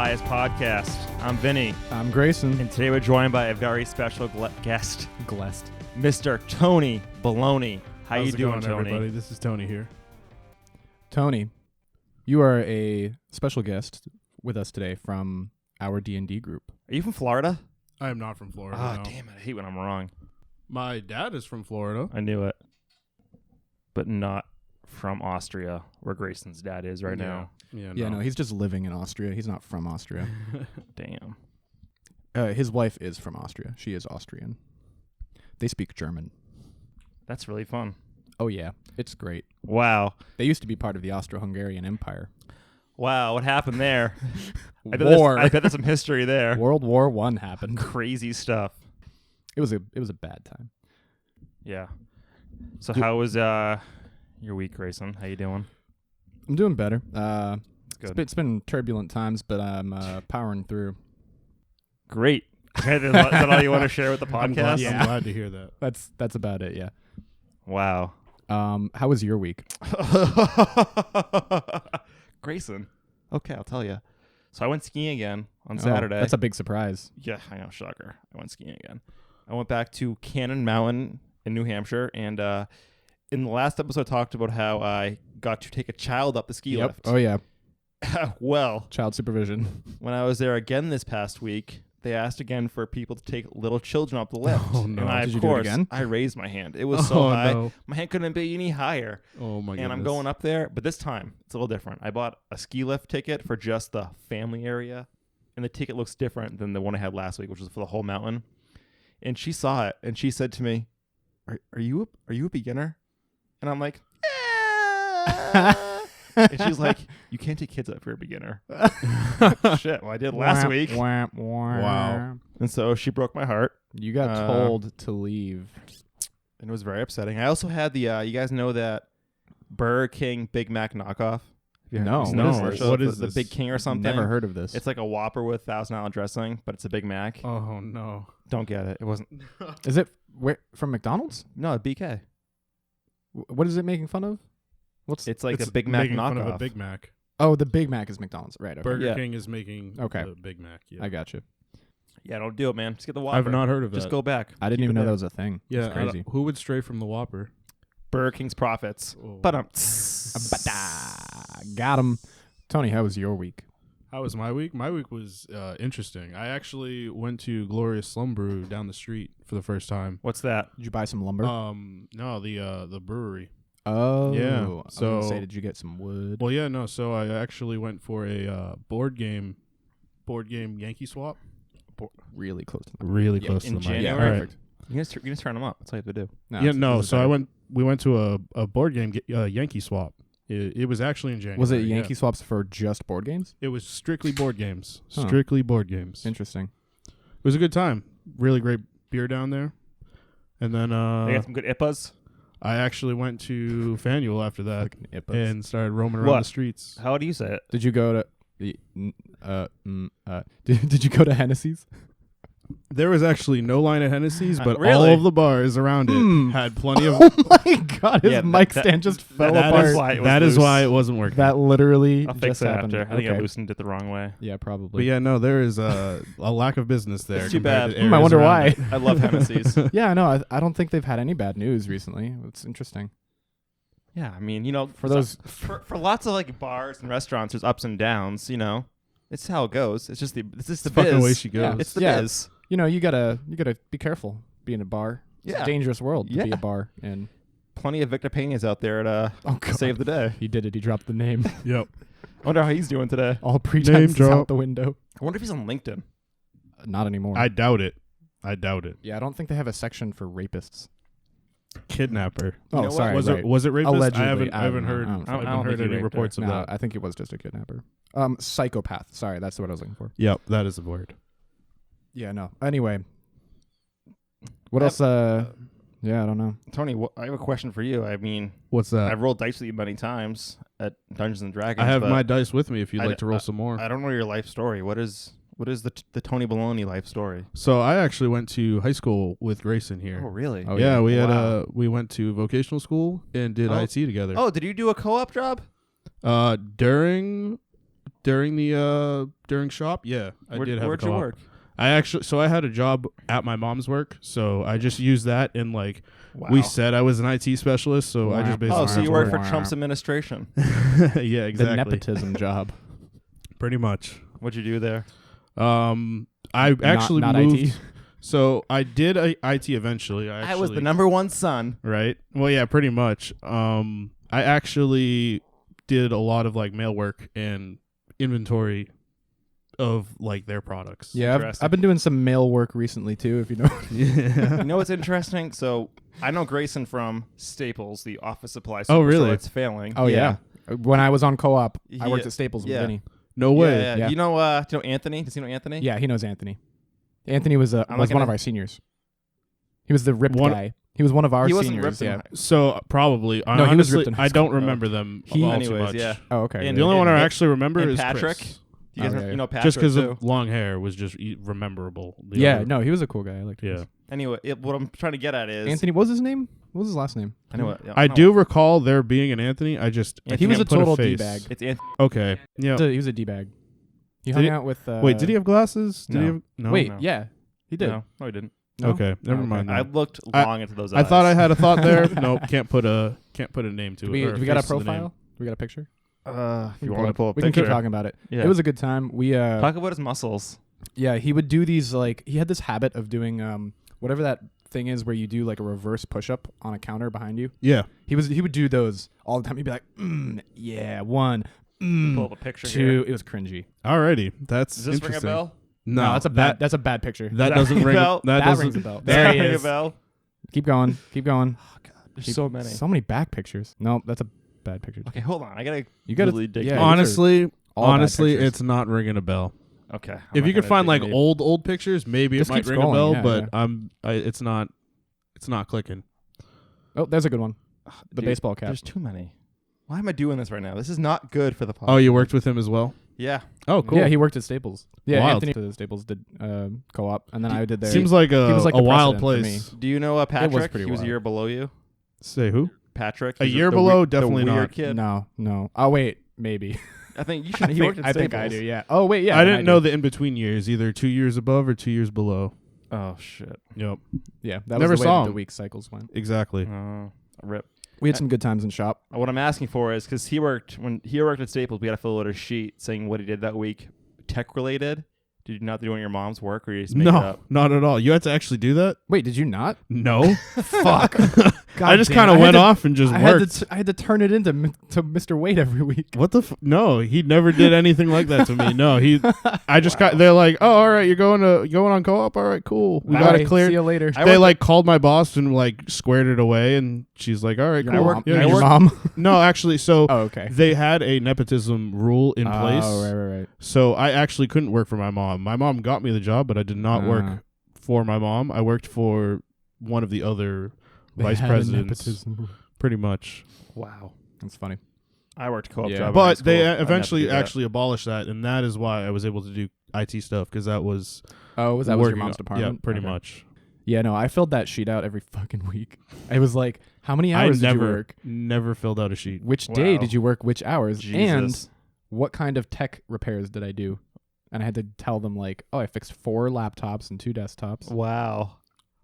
Bias Podcast. I'm Vinny. I'm Grayson. And today we're joined by a very special guest, Mr. Tony Bologna. How How's you it doing, going, Tony? everybody? This is Tony here. Tony, you are a special guest with us today from our D&D group. Are you from Florida? I am not from Florida. Oh, no. damn it. I hate when I'm wrong. My dad is from Florida. I knew it. But not from Austria, where Grayson's dad is right now. Yeah, no, he's just living in Austria. He's not from Austria. Damn. His wife is from Austria. She is Austrian. They speak German. That's really fun. Oh, yeah. It's great. Wow. They used to be part of the Austro-Hungarian Empire. Wow, what happened there? I bet there's some history there. World War I happened. Crazy stuff. It was a bad time. Yeah. So how was your week, Grayson? How you doing? I'm doing better. Good. It's been turbulent times, but I'm powering through. Great. Is that all you want to share with the I'm glad, podcast? I'm glad to hear that. That's about it, yeah. Wow. How was your week? Grayson. Okay, I'll tell you. So I went skiing again on Saturday. That's a big surprise. Yeah, I know, shocker. I went skiing again. I went back to Cannon Mountain in New Hampshire, and in the last episode I talked about how I got to take a child up the ski lift. Oh, yeah. Well, Child supervision. when I was there again this past week, they asked again for people to take little children up the lift. Oh, no. And I, Did of you do it course, again? I raised my hand. It was so high. No. My hand couldn't be any higher. Oh, my goodness. And I'm going up there, but this time it's a little different. I bought a ski lift ticket for just the family area, and the ticket looks different than the one I had last week, which was for the whole mountain. And she saw it, and she said to me, "Are you a beginner?" And I'm like, and she's like, "You can't take kids up if you're a beginner." Shit, well, I did last week. Wow. And so she broke my heart, You got told to leave. and it was very upsetting. I also had the, you guys know that Burger King Big Mac knockoff? No. You've seen No. this commercial? What The- is the this? Big King or something? Never heard of this. It's like a Whopper with $1,000 dressing, but it's a Big Mac. Oh, no. Don't get it. It wasn't. Is it from McDonald's? No, BK. What is it making fun of? It's like It's a Big Mac making fun of knockoff. a Big Mac. Oh, the Big Mac is McDonald's. Right. Okay. Burger Yeah. King is making Okay. the Big Mac. Yeah. I got you. Yeah, don't do it, man. Just get the Whopper. I've not heard of that. Just go back. I didn't Keep even it know that there. was a thing. Yeah, It's crazy. who would stray from the Whopper? Burger King's profits. Oh. But Got him. Tony, how was your week? How was my week? My week was interesting. I actually went to Glorious Slum Brew down the street for the first time. what's that? Did you buy some lumber? No, the brewery. Oh. yeah. I was gonna So- say, did you get some wood? Well, yeah, no. So I actually went for a board game Yankee swap. Really close to the Really Yeah, close in to the mic. January? All right. Perfect. You just turn them up. That's all you have to do. Yeah, no. this is So better. we went to a board game Yankee swap. It was actually in January. Was it yeah. Yankee swaps for just board games? It was strictly board games. Huh. Strictly board games. It Interesting. was a good time. Really great beer down there. And then They got some good IPAs. I actually went to Faneuil after that Fucking IPAs. and started roaming around What? the streets. How do you say it? Did you go to did you go to Hennessy's? There was actually no line at Hennessy's, but Really? all of the bars around it had plenty of. Oh my god, his Yeah, mic that- stand just fell that apart. is why it was That is loose. why it wasn't working. That literally I'll fix just it happened. after. I think I Okay. loosened it the wrong way. Yeah, But probably. yeah, no, there is a lack of business there. It's too compared bad. to I areas wonder around why. it. I love Hennessy's. Yeah, no, I don't think they've had any bad news recently. It's interesting. Yeah, I mean, you know, For those- for lots of like bars and restaurants, there's ups and downs. You know, it's how it goes. It's just the Fucking biz. way she goes. Yeah. It's the Yeah. biz. You know, you gotta be careful being a bar. It's Yeah. a dangerous world to be Yeah. a bar. And Plenty of Victor Peñas out there to oh god, save the day. he did it. He dropped the name. Yep. I wonder how he's doing today. All pretense is drop. out the window. I wonder if he's on LinkedIn. Not anymore. I doubt it. Yeah, I don't think they have a section for rapists. Kidnapper. Oh, know what? sorry. Was right. it rapist? Allegedly. I haven't I don't heard. know. I I don't haven't think heard he any raped her. reports of No, that. I think it was just a kidnapper. Psychopath. Sorry, that's what I was looking for. Yep, that is the word. Yeah, no. Anyway, what else? Yeah, I don't know. Tony, I have a question for you. I mean, What's that? I've rolled dice with you many times at Dungeons and Dragons. I have but my dice with me if you'd I like d- to roll some more. I don't know your life story. What is the Tony Bologna life story? So I actually went to high school with Grayson here. Oh, really? Oh, yeah, we had Wow. we went to vocational school and did Oh. IT together. Oh, did you do a co-op job? During during shop. Yeah, I did have Where'd a co-op. you work? I had a job at my mom's work, so I just used that, and like Wow. we said, I was an IT specialist, so I just basically. Oh, so you work for Wow. Trump's administration? yeah, The exactly. nepotism job. Pretty much. What'd you do there? I actually not moved. IT. So I did IT eventually. I was the number one son. Right. Well, yeah, pretty much. I actually did a lot of like mail work and inventory of like their products. Yeah, Interesting. I've been doing some mail work recently too. If you know. Yeah. You know what's interesting? So I know Grayson from Staples, the office supply store. Oh, really? It's failing. Oh yeah. When I was on co-op, I worked Yeah. at Staples with Yeah. Vinny. No way. Yeah. Yeah. Do you know Anthony? Does he know Anthony? Yeah, he knows Anthony. Anthony was I'm one looking of at- our seniors. He was the ripped One- guy. He was one of our He wasn't seniors. ripped in Yeah. high- So probably. No, he was honestly, ripped in high I don't school. remember them He- all too Anyways, much. yeah. Oh, okay. And- The only one I Nick- actually remember and is Patrick. Chris. You guys Okay. you know Patrick Just because too? of long hair was just rememberable. The Yeah, other- no, he was a cool guy. I liked him. Yeah. Anyway, what I'm trying to get at is Anthony, what was his name? What was his last name? I know what. Yeah, I know do recall there being an Anthony. I just I He was can't a put total face. D-bag. It's Anthony. Okay. Yeah. He was a D-bag. He Did hung he- out with... Wait, did he have glasses? Did No. he have, no. Wait, No. yeah. He did. No, he didn't. No? Okay, never okay. mind. I then. looked I- long into those I eyes. thed I had a thought there. Nope, can't put a name to Do it. or we got a face to the name. profile? Do we got a picture? If you We want to pull a we can picture. keep talking about it. Yeah. It was a good time. We Talk about his muscles. yeah, he would do these like he had this habit of doing whatever that thing is where you do like a reverse push-up on a counter behind you. Yeah. He would do those all the time. He'd be like, yeah, one, Pull up a picture two. here. It was cringy. Alrighty, that's Does this ring a interesting. bell? No, that's a bad. That's a bad picture. That Does that doesn't ring a ring. bell? That That doesn't. rings a bell. Does There that he ring a is. bell? Keep going. Keep going. Oh God, there's so many. So many back pictures. No, that's a bad picture. Okay, hold on. I gotta. You gotta really dig yeah, deep. these are Honestly, all bad pictures. it's not ringing a bell. Okay. I'm If not you could gonna find dig like deep. old pictures, maybe Just it might keep ring a scrolling, bell. yeah, But yeah. it's not clicking. Oh, there's a good one. The Dude, baseball cap. There's too many. Why am I doing this right now? This is not good for the podcast. Oh, you worked with him as well. Yeah. Oh, cool. Yeah, he worked at Staples. Yeah, Wild. Anthony at Staples did co-op, and then I did there. Seems like he was like a the wild precedent for place. Do you know Patrick? pretty He was a wild. year below you. Say who? Patrick. A He's year the below? weird- Definitely the weird not. Kid. No. Oh wait, maybe. I think you should. He worked at I think I Staples. do. Yeah. Oh wait, yeah. I then didn't know do. the in between years, either 2 years above or 2 years below. Oh shit. Yep, Yeah, that Never was the way saw that the him. week cycles went. exactly. Rip. We had some good times in shop. What I'm asking for is because when he worked at Staples, we had to fill out a sheet saying what he did that week, tech related. Did you not do it on your mom's work, or you just make it No, up? not at all. You had to actually do that? Wait, did you not? No. Fuck. I just kind of went off and just I had, worked. I had to turn it into to Mr. Wade every week. What the? No, he never did anything like that to me. No, he. I just got. They're like, oh, all right, you're going on co-op. All right, cool. We got Bye. it cleared. See you later. They like called my boss and like squared it away, and she's like, all right, Your cool. mom. Yeah, Your you're- mom. No, actually, so Oh, okay. they had a nepotism rule in place. Oh, right. So I actually couldn't work for my mom. My mom got me the job, but I did not Ah. work for my mom. I worked for one of the other They vice had a presidents, nepotism. pretty much. Wow. That's funny. I worked co-op Yeah. job. in high But they school. I'd never eventually do that. actually abolished that, and that is why I was able to do IT stuff, because that was Oh, that was your working mom's on- department? Yeah, pretty Okay. much. Yeah, no, I filled that sheet out every fucking week. I was like, how many hours I did you work? never filled out a sheet. Which day Wow. did you work which hours? And Jesus. what kind of tech repairs did I do? And I had to tell them like, oh, I fixed 4 laptops and 2 desktops. Wow.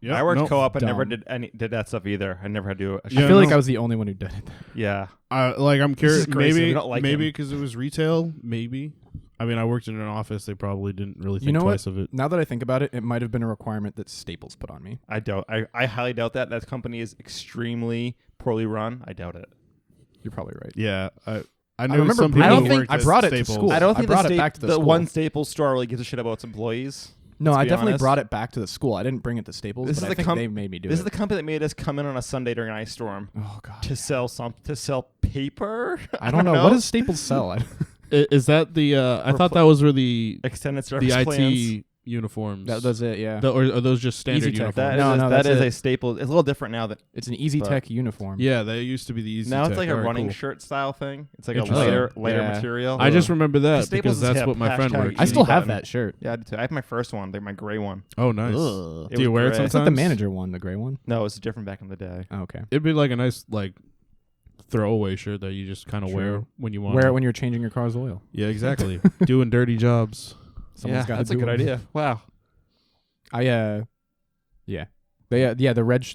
Yeah, I worked nope. co-op and never Dumb. did that stuff either. I never had to do it. Yeah, I feel like no. I was the only one who did it. Yeah. I'm This curious. is Grayson. Maybe We don't like maybe him. because it was retail. Maybe. I mean, I worked in an office. They probably didn't really think You know twice of it. Now that I think about it, it might have been a requirement that Staples put on me. I don't. I highly doubt that. That company is extremely poorly run. I doubt it. You're probably right. Yeah, I know remember some bringing people it- who worked I at brought it to Staples. school. I don't I think brought the it back to the school. one Staples store really gives a shit about its employees. No, Let's I be definitely honest. brought it back to the school. I didn't bring it to Staples, This but is I the think com- they made me do This it. is the company that made us come in on a Sunday during an ice storm Oh god. to sell paper. I don't know. What does Staples sell? Is that the? I thought that was where the extended service IT plans? uniforms. That does it, yeah. Or are those just standard Easy Tech. uniforms? That is No, a, no, that that's is it. a staple. It's a little different now. That It's an Easy But- Tech uniform. Yeah, they used to be the easy. now it's Tech. like a Alright, running cool. shirt style thing. It's like a Interesting. lighter Yeah. material. I just remember that Staples because is that's hip. what my friend Hashtag worked. I in. still have button. that shirt. Yeah, I do too. I have my first one. They're my gray one. Oh, nice. Ugh. It Do you was wear it gray. sometimes? It's like the manager one, the gray one. No, it was different back in the day. Oh, okay. It'd be like a nice like throwaway shirt that you just kind of wear True. when you want. Wear it when you're changing your car's oil. Yeah, exactly. Doing dirty jobs. Someone's got that's to a good idea. Wow. The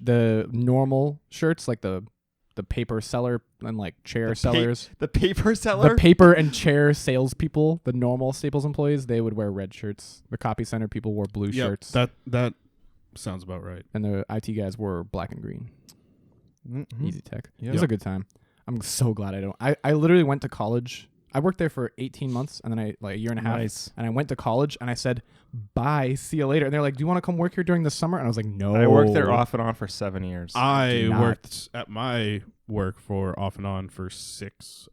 the normal shirts, like the paper seller and like chair sellers. The paper seller? The paper and chair salespeople, the normal Staples employees, they would wear red shirts. The copy center people wore blue shirts. That sounds about right. And the IT guys wore black and green. Mm-hmm. Easy tech. Yep. It was a good time. I'm so glad I literally went to college. I worked there for 18 months and then a year and a half. Nice. And I went to college and I said, bye, see you later. And they're like, do you want to come work here during the summer? And I was like, no. I worked there off and on for 7 years. I not. worked at my work for off and on for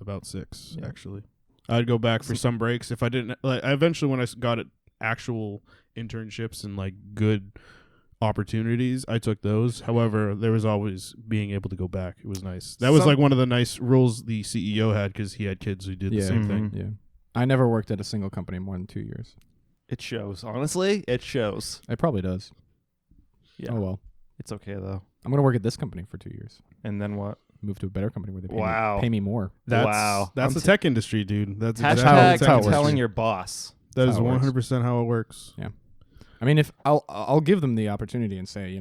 about six Yeah. actually. I'd go back for some breaks if I didn't. Like, I eventually, when I got actual internships and like good opportunities, I took those. However, there was always being able to go back. It was nice. That was like one of the nice rules the CEO had because he had kids who did the same thing. Yeah. I never worked at a single company more than 2 years. It shows. Honestly, it shows. It probably does. Yeah. Oh, well. It's okay, though. I'm going to work at this company for 2 years. And then what? Move to a better company where they Wow. pay me more. Wow. That's I'm the tech industry, dude. That's Hashtag exactly the tech how it works. telling industry. your boss. That That's is how it works. 100% how it works. I mean, if I'll give them the opportunity and say,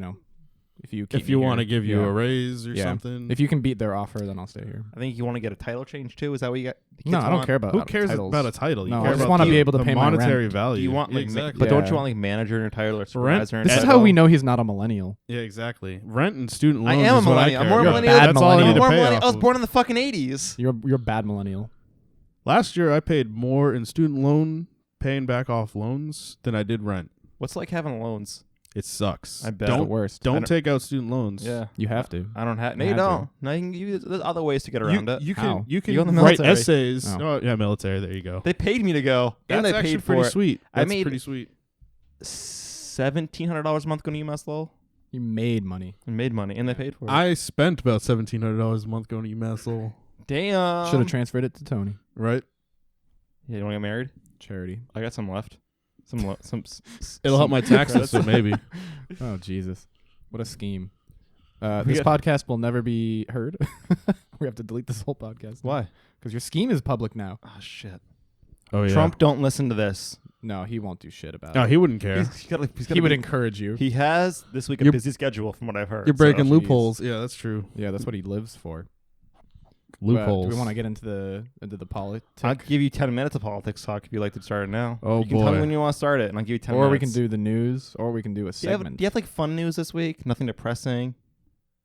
if you keep If you want to give you a raise or Yeah. something. if you can beat their offer, then I'll stay here. I think you want to get a title change, too. Is that what you got? the No, kids I don't want? care about who cares titles. about a title? You No, care I just about want to the- be able to the pay my monetary rent. value. Do you want, like, exactly? but don't Yeah. you want, like, manager in your title or Rent- supervisor in This your is title? how we know he's not a millennial. Yeah, exactly. Rent and student I loans. am a is what millennial. I'm care more about. millennial. Bad That's all I millennial. need to More pay millennial. off I was of. born in the fucking 80s. You're a bad millennial. Last year, I paid more in student loan paying back off loans than I did rent. What's it like having loans? It sucks. I bet. That's the Don't worst. don't take out student loans. Yeah. You have to. I don't have. No, You you have to. don't. No, you can use. There's other ways to get around it. You How? can you can You go in the write military. essays. Oh. Oh yeah, military. There you go. They paid me to go, and That's they actually paid pretty for it. sweet. I That's made- pretty sweet. $1,700 a month going to UMass Lowell You made money. and made money, and they paid for it. I spent about $1,700 a month going to UMass Lowell. Damn. Should have transferred it to Tony. Right? Yeah, you want to get married? Charity. I got some left. It'll help my taxes, so maybe. Oh, Jesus. What a scheme. We This got- podcast will never be heard. We have to delete this whole podcast. Why? Because your scheme is public now. Oh shit. Oh yeah. Trump, don't listen to this. No, he won't do shit about No, it. he wouldn't care. He would encourage you. He has this week a You're- busy schedule, from what I've heard. You're breaking so. loopholes. Yeah, that's true. Yeah, that's what he lives for. Loopholes. Do we want to get into the politics? I'll give you 10 minutes of politics talk if you'd like to start it now. Oh, you can tell me boy. when you want to start it, and I'll give you 10 Or minutes. we can do the news, or we can do a Do you, have, segment. do you have like fun news this week? Nothing depressing.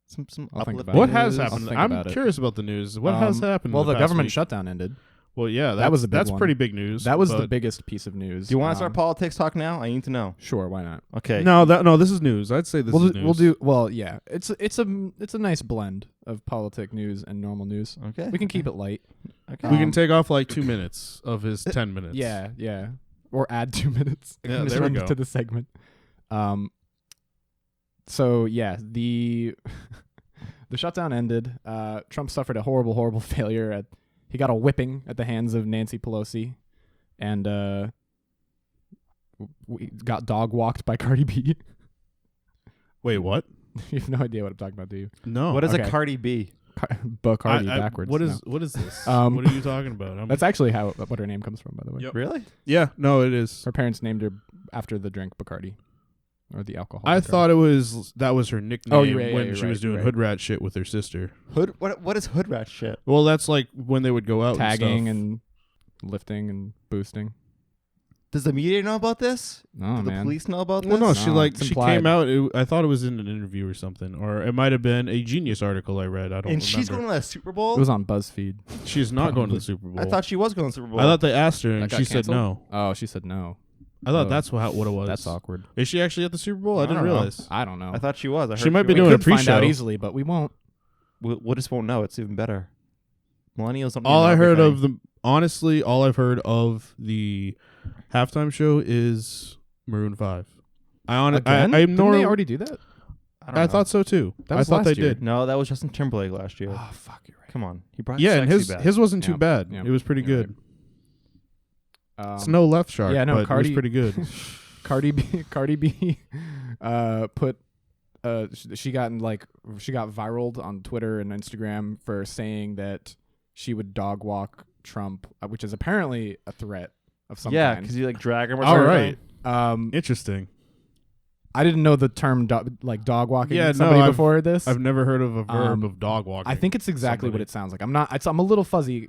Some I'll think uplifting about What it. has news? I'll happened? think I'm about it. curious about the news. What has happened? Well, in the the past government week? shutdown ended. Well, yeah, That was the big that's one. pretty big news. That was the but- biggest piece of news. Do you want to start politics talk now? I need to know. Sure, why not? Okay. No, this is news. I'd say this is news. We'll do. Well, yeah. It's a nice blend of politic news and normal news. Okay. We can keep it light. Okay. We can Um, take off like 2 minutes of his 10 minutes. Yeah. Or add 2 minutes. Yeah, Just there we run go. to the segment. So yeah, the the shutdown ended. Trump suffered a horrible failure. He got a whipping at the hands of Nancy Pelosi, and we got dog walked by Cardi B. Wait, what? You have no idea what I'm talking about, do you? No. What is okay. a Cardi B? Bacardi backwards. What no. is this? Um, what are you talking about? That's actually what her name comes from, by the way. Yep. Really? Yeah, no, it is. Her parents named her after the drink Bacardi, or the alcohol. I Bacardi. thought that was her nickname Oh, you're right, yeah, when you're she was right, doing you're hood rat shit with her sister. Hood. What is hood rat shit? Well, that's like when they would go out tagging and and lifting and boosting. Does the media know about this? Oh Do the man, police know about stuff. Well, no, this? No, she it's she implied. came out. I thought it was in an interview or something, or it might have been a Genius article I read. I don't And remember. she's going to the Super Bowl? it was on BuzzFeed. She's not going to Probably. the Super Bowl. I thought she was going to the Super Bowl. I thought they asked her and That got she said canceled? no. Oh, she said no. I thought Oh. that's what it was. That's awkward. Is she actually at the Super Bowl? I didn't don't know. realize. I don't know. I thought she was. I heard She might be we doing a could find out pre-show. easily, but we won't. We just won't know. It's even better. Millennials don't. All even know I heard everything. all I've heard of the halftime show is Maroon 5. Again? I'm Didn't nor- they already do that? don't I know. thought so too. That I was thought last they year. did. No, that was Justin Timberlake last year. Oh fuck, you're right. Come on, he brought. Yeah, and sexy back. his wasn't too Yeah, bad. yeah, It was pretty you're good. right. It's no left shark, yeah, no, but Cardi- it was pretty good. Cardi B put she got viraled on Twitter and Instagram for saying that she would dog walk Trump, which is apparently a threat of some Yeah, kind. because you like drag him or All something. right. Interesting. I didn't know the term dog walking Yeah, somebody no, before this. I've never heard of a verb of dog walking. I think it's exactly what somebody. it sounds like. I'm a little fuzzy.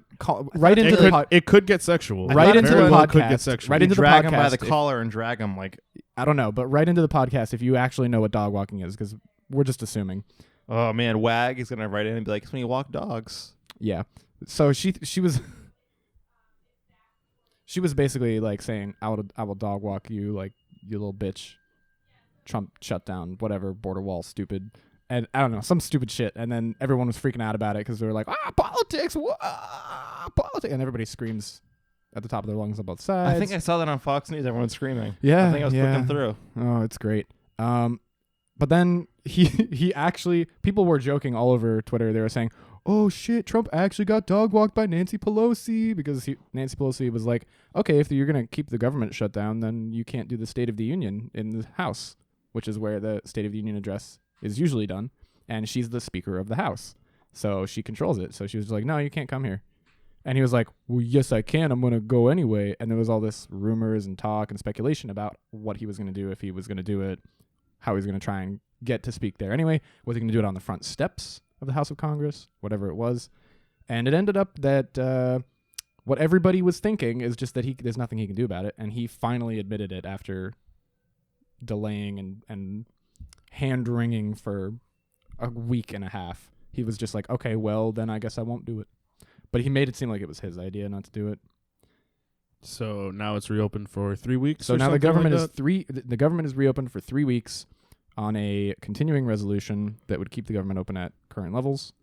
Right into the It could get sexual. Right into Very the well podcast. could get sexual. Right You into the drag him by podcast the if- collar and drag him like. I don't know, but right into the podcast if you actually know what dog walking is, because we're just assuming. Oh man, Wag is gonna write in and be like, "It's when you walk dogs." Yeah. So she was she was basically like saying, I will dog walk you, like, you little bitch. Trump shut down whatever border wall, stupid, and I don't know, some stupid shit. And then everyone was freaking out about it because they were like, politics, politics, and everybody screams at the top of their lungs on both sides. I think I saw that on Fox News. Everyone's screaming. Yeah, I think I was yeah. looking through. Oh, it's great. But then he actually, people were joking all over Twitter. They were saying, "Oh shit, Trump actually got dog walked by Nancy Pelosi," because Nancy Pelosi was like, "Okay, if you're gonna keep the government shut down, then you can't do the State of the Union in the House, which is where the State of the Union address is usually done, and she's the Speaker of the House, so she controls it." So she was like, "No, you can't come here." And he was like, "Well, yes, I can. I'm going to go anyway." And there was all this rumors and talk and speculation about what he was going to do, if he was going to do it, how he was going to try and get to speak there anyway. Was he going to do it on the front steps of the House of Congress, whatever it was? And it ended up that what everybody was thinking is just that there's nothing he can do about it. And he finally admitted it after delaying and hand-wringing for a week and a half. He was just like, okay, well, then I guess I won't do it. But he made it seem like it was his idea not to do it. So now it's reopened for 3 weeks. So or now the something government like that? the government is reopened for 3 weeks on a continuing resolution that would keep the government open at current levels.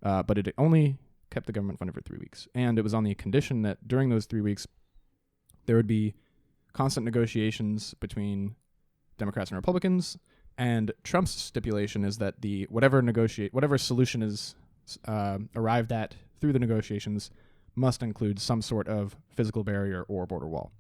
But it only kept the government funded for 3 weeks. And it was on the condition that during those 3 weeks, there would be constant negotiations between Democrats and Republicans. And Trump's stipulation is that whatever solution is arrived at through the negotiations must include some sort of physical barrier or border wall.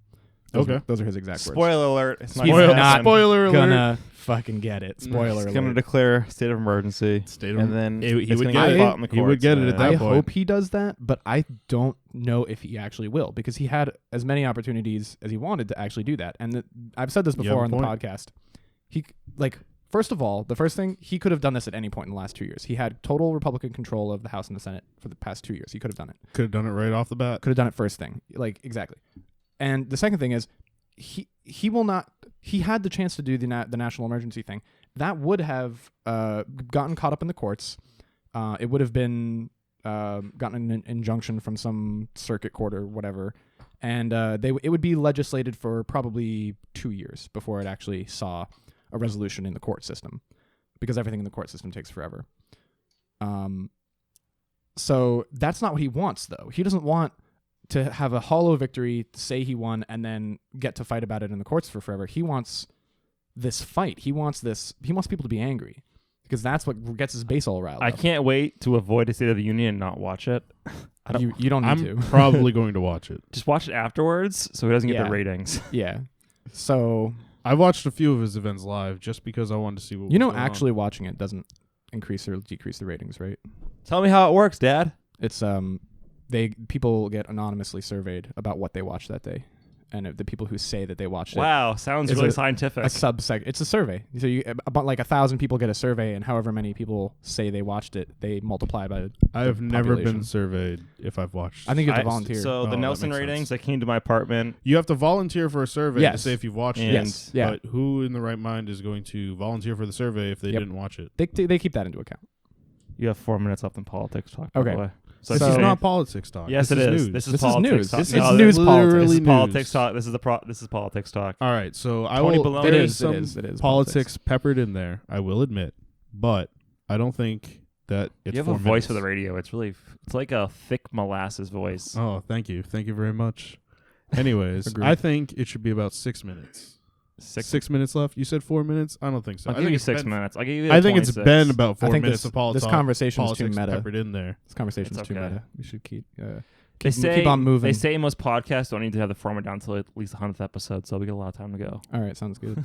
Those are his exact words. Spoiler alert! It's not He's gonna not happen. Spoiler alert. Gonna fucking get it. He's Spoiler going to alert. declare state of emergency, And then he it's would gonna get get it. fought in the courts. He would get it at man. that I point. hope he does that, but I don't know if he actually will, because he had as many opportunities as he wanted to actually do that. And I've said this You before on have the a point. podcast. First of all, the first thing, he could have done this at any point in the last 2 years. He had total Republican control of the House and the Senate for the past 2 years. He could have done it. Could have done it right off the bat. Could have done it first thing. Exactly. And the second thing is, he will not. He had the chance to do the national emergency thing. That would have gotten caught up in the courts. It would have been gotten an injunction from some circuit court or whatever, and it would be legislated for probably 2 years before it actually saw a resolution in the court system, because everything in the court system takes forever. So that's not what he wants, though. He doesn't want to have a hollow victory, say he won, and then get to fight about it in the courts for forever. He wants this fight. He wants people to be angry, because that's what gets his base all riled I up. can't wait to avoid a State of the Union and not watch it. You don't need I'm to. probably going to watch it. Just watch it afterwards, so he doesn't get Yeah. the ratings. Yeah. So, I watched a few of his events live just because I wanted to see what was going on. actually watching it doesn't increase or decrease the ratings, right? Tell me how it works, Dad. It's people get anonymously surveyed about what they watched that day, and the people who say that they watched it. Wow, sounds It's really a scientific. A subseg. It's a survey. So about 1,000 people get a survey, and however many people say they watched it, they multiply by. I have the never been population. surveyed if I've watched. I think you have to volunteer. So Oh, the that Nelson makes ratings, sense. I came to my apartment. You have to volunteer for a survey to Yes. say if you've watched And- it. Yes. Yeah. But who in the right mind is going to volunteer for the survey if they Yep. didn't watch it? They keep that into account. You have 4 minutes left in politics talk. by Okay. the way. So This So- is say- not politics talk. Yes, this it is is. news. This is This is politics news. talk. This No, is news politics. This is news. politics talk. This is politics talk. All right, so I Tony will. Bologna. There It is is, some it is politics peppered in there. I will admit, but I don't think that it's. You have 4 a voice for the minutes. radio. It's like a thick molasses voice. Oh, thank you very much. Anyways, Agreed. I think it should be about 6 minutes. 6 minutes left. You said 4 minutes. I don't think so. I'll I give think you it's 6 been- minutes. I'll give you. I think it's 26. been about I 4 think minutes this- of politics. this conversation is too politics meta. peppered in there. This conversation is It's too okay. meta. We should keep. They say keep on moving. They say most podcasts don't need to have the format down until at least the 100th episode, so we got a lot of time to go. All right, sounds good.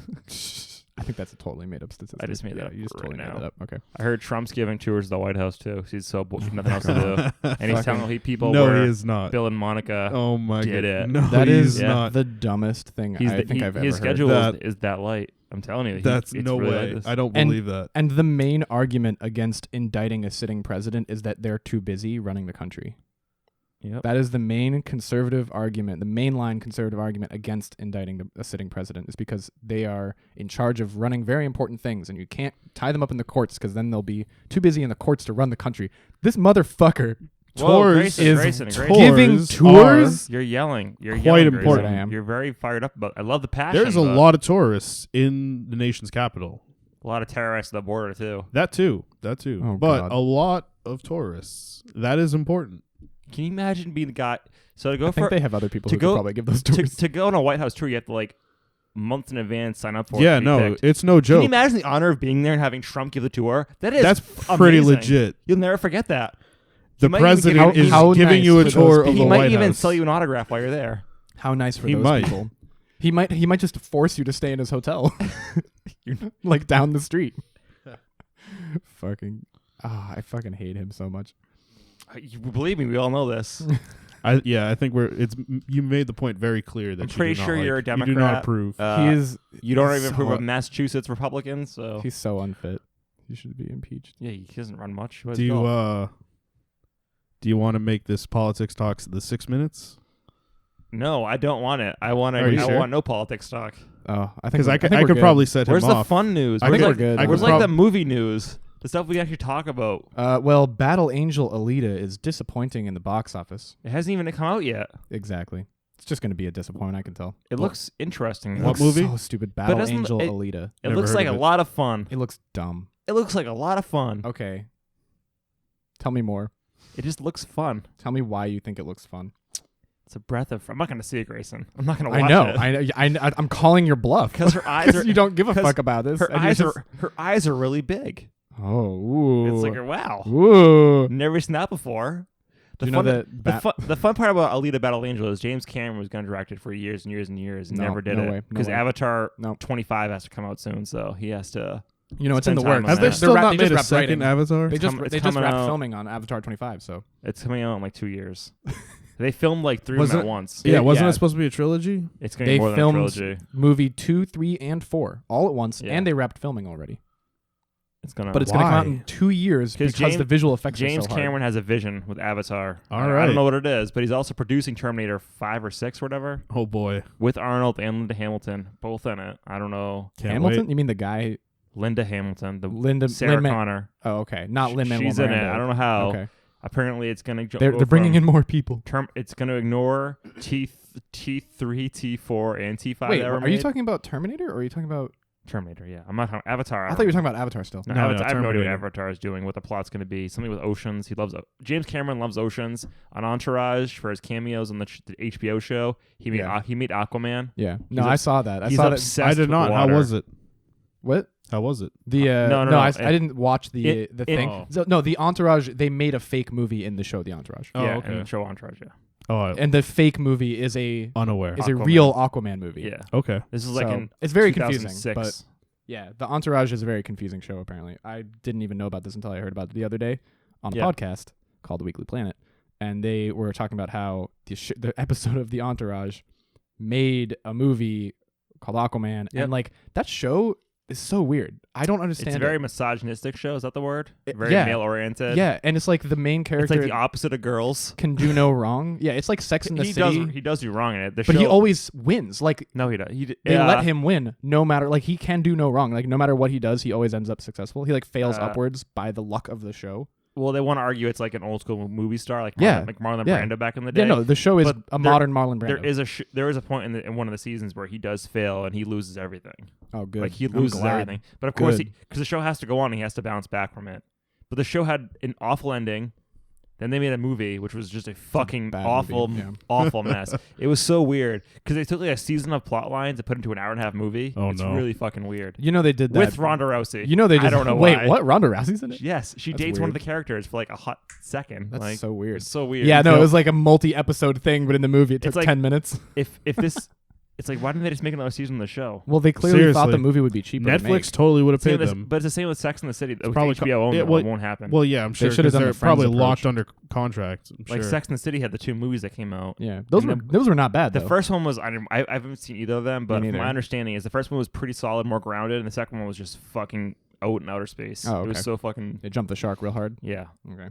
I think that's a totally made up statistic. I just made that Yeah, up you just right totally made now. that up. Okay. I heard Trump's giving tours of the White House too. He's so nothing else to do, and he's Fucking- telling people No, where he is not. Bill and Monica. Oh my god. did it. No, That he's is not. the dumbest thing I think I've ever his heard. schedule That- is that light. I'm telling you, That's it's no really way. like this. I don't And- believe that. And the main argument against indicting a sitting president is that they're too busy running the country. Yep. That is the main conservative argument, the mainline conservative argument against indicting a sitting president is because they are in charge of running very important things, and you can't tie them up in the courts because then they'll be too busy in the courts to run the country. This motherfucker Whoa, Tours Grayson, is Grayson. giving Tours tours. You're yelling. You're Quite yelling, important. Grayson. I am. You're very fired up about. I love the passion. There's a but lot of tourists in the nation's capital. a lot of terrorists at the border too. That too. Oh, but God. a lot of tourists. That is important. Can you imagine being the guy? So to go I think for they have other people to who go- could probably give those to, tours. to go on a White House tour, you have to like months in advance sign up for. it Yeah, to be no, picked. it's no Can you joke. imagine the honor of being there and having Trump give the tour? That is That's pretty amazing. legit. You'll never forget that. The might even give president you- is how giving nice you a for tour those of He the might White even House. sell you an autograph while you're there. How nice for He those might. people. He might just force you to stay in his hotel. You're like down the street. I fucking hate him so much. You believe me, we all know this. I think you made the point very clear that I'm you pretty do not sure like. you're a You do Democrat. not approve. He is You don't he's even approve so- of Massachusetts Republicans, so He's so unfit. He should be impeached. yeah, he doesn't run much. do you want to make this politics talks the 6 minutes? No, I don't want it. I want Are you sure? want no politics talk. Oh, I think Because I we're could good. probably set Where's him the off. fun news? I Where's think like, we're good. I where's could like the prob- movie news? The stuff we actually talk about. Well, Battle Angel Alita is disappointing in the box office. It hasn't even come out yet. Exactly. It's just going to be a disappointment, I can tell. It looks interesting. It What looks movie? So stupid. Battle doesn't Angel it- Alita. It Never looks heard like a of it. lot of fun. It looks dumb. It looks like a lot of fun. Okay. Tell me more. It just looks fun. Tell me why you think it looks fun. It's a breath of. I'm not going to see it, Grayson. I'm not going to watch I know. it. I'm calling your bluff. Because her eyes are. you don't give a 'cause fuck about this. Her and you eyes just- are. Her eyes are really big. Oh, ooh. It's like wow. Ooh. Never seen that before. Do you know that The fun part about Alita Battle Angel is James Cameron was going to direct it for years and years and years and No, never did no it way, no because way. Avatar No. 25 has to come out soon, so he has to. You know, it's in Spend the time works. on Have that. they They're still not they made a wrapped second writing. Avatar? They just It's they just coming wrapped out. filming on Avatar 25. So It's coming out in like 2 years. They filmed like 3 of them Wasn't at it- once. Yeah, wasn't yeah. it supposed to be a trilogy? It's going to be they more than a filmed trilogy. movie 2, 3, and 4 all at once, Yeah. and they wrapped filming already. It's going to. But it's going to come out Why? in 2 years 'Cause because the visual effects James are so hard. Cameron has a vision with Avatar. All I right. don't know what it is, but he's also producing Terminator 5 or 6 or whatever Oh boy. with Arnold and Linda Hamilton both in it. I don't know. Can't Hamilton? wait. You mean the guy Linda Hamilton, the Linda Sarah Lin-Man- Connor. Oh, okay. Not Lin Manuel She's in it. Miranda. I don't know how. Okay. Apparently, it's going to. They're bringing in more people. It's going to ignore T3, T4, and T5. Wait, that were are you made. talking about Terminator or are you talking about? Terminator? Yeah, I'm not talking Avatar. I thought you were talking about Avatar still. No, No, Avatar, I have no idea what Terminator. Avatar is doing. What the plot's going to be? Something with oceans. He loves. James Cameron loves oceans. On Entourage for his cameos on the HBO show. He made Yeah. he made Aquaman. Yeah. No, He's I saw that. I He's saw that. obsessed. I did with not. How water. was it? What? How was it? The No, I it- didn't watch the thing. Oh. So, no, the Entourage. They made a fake movie in the show, The Entourage, Oh, Yeah, okay. and the show Entourage. Yeah, Oh, and the fake movie is a unaware. Aquaman. real Aquaman movie. yeah. Okay. This is like So, in it's very confusing. 2006. But yeah, the Entourage is a very confusing show. Apparently, I didn't even know about this until I heard about it the other day on a Yeah. podcast called The Weekly Planet, and they were talking about how the episode of The Entourage made a movie called Aquaman, Yep. and like that show is so weird. I don't understand. It's a very it. misogynistic show. Is that the word? It- Very yeah. male oriented. Yeah, and it's like the main It's character like the opposite of Girls. can do no wrong. Yeah, it's like Sex in the He City. does do wrong in it. The but show, he always wins. Like no, he does. they let him win no matter like he can do no wrong. Like no matter what he does, he always ends up successful. He like fails upwards by the luck of the show. Well, they want to argue it's like an old school movie star, like Yeah. Marlon Yeah. Brando back in the day. Yeah, no, the show is But a there- modern Marlon Brando. There is a point in one of the seasons where he does fail and he loses everything. Oh, good. Like he I'm loses glad. everything. But of course, Good. because the show has to go on, he has to bounce back from it. But the show had an awful ending. Then they made a movie, which was just a fucking bad awful, movie, yeah. awful mess. It was so weird because they took like a season of plot lines and put it into an hour and a half movie. Oh, it's no. really fucking weird. You know they did that With Ronda Rousey. You know they just I don't know wait. why. What? Ronda Rousey's in it? Yes, she That's dates one of the weird. characters for like a hot second. That's like, so weird. It's so weird. Yeah, no, So it was like a multi-episode thing, but in the movie it took It's like- 10 minutes. if this It's like, why didn't they just make another season of the show? Well, they clearly thought the Seriously. movie would be cheaper. to Netflix make. totally would have Same paid with- them. But it's the same with Sex and the City. With probably HBO owned yeah, them, well- it won't happen. Well, yeah, I'm sure should have 'cause done they're the Friends probably approach. locked under contract. I'm like sure. Sex and the City had the 2 movies that came out. Yeah, those And were not bad. The though. first one was I haven't seen either of them, but from neither. my understanding is the first one was pretty solid, more grounded, and the second one was just fucking out in outer space. Oh, It was okay. so fucking They jumped the shark real hard. yeah. Okay,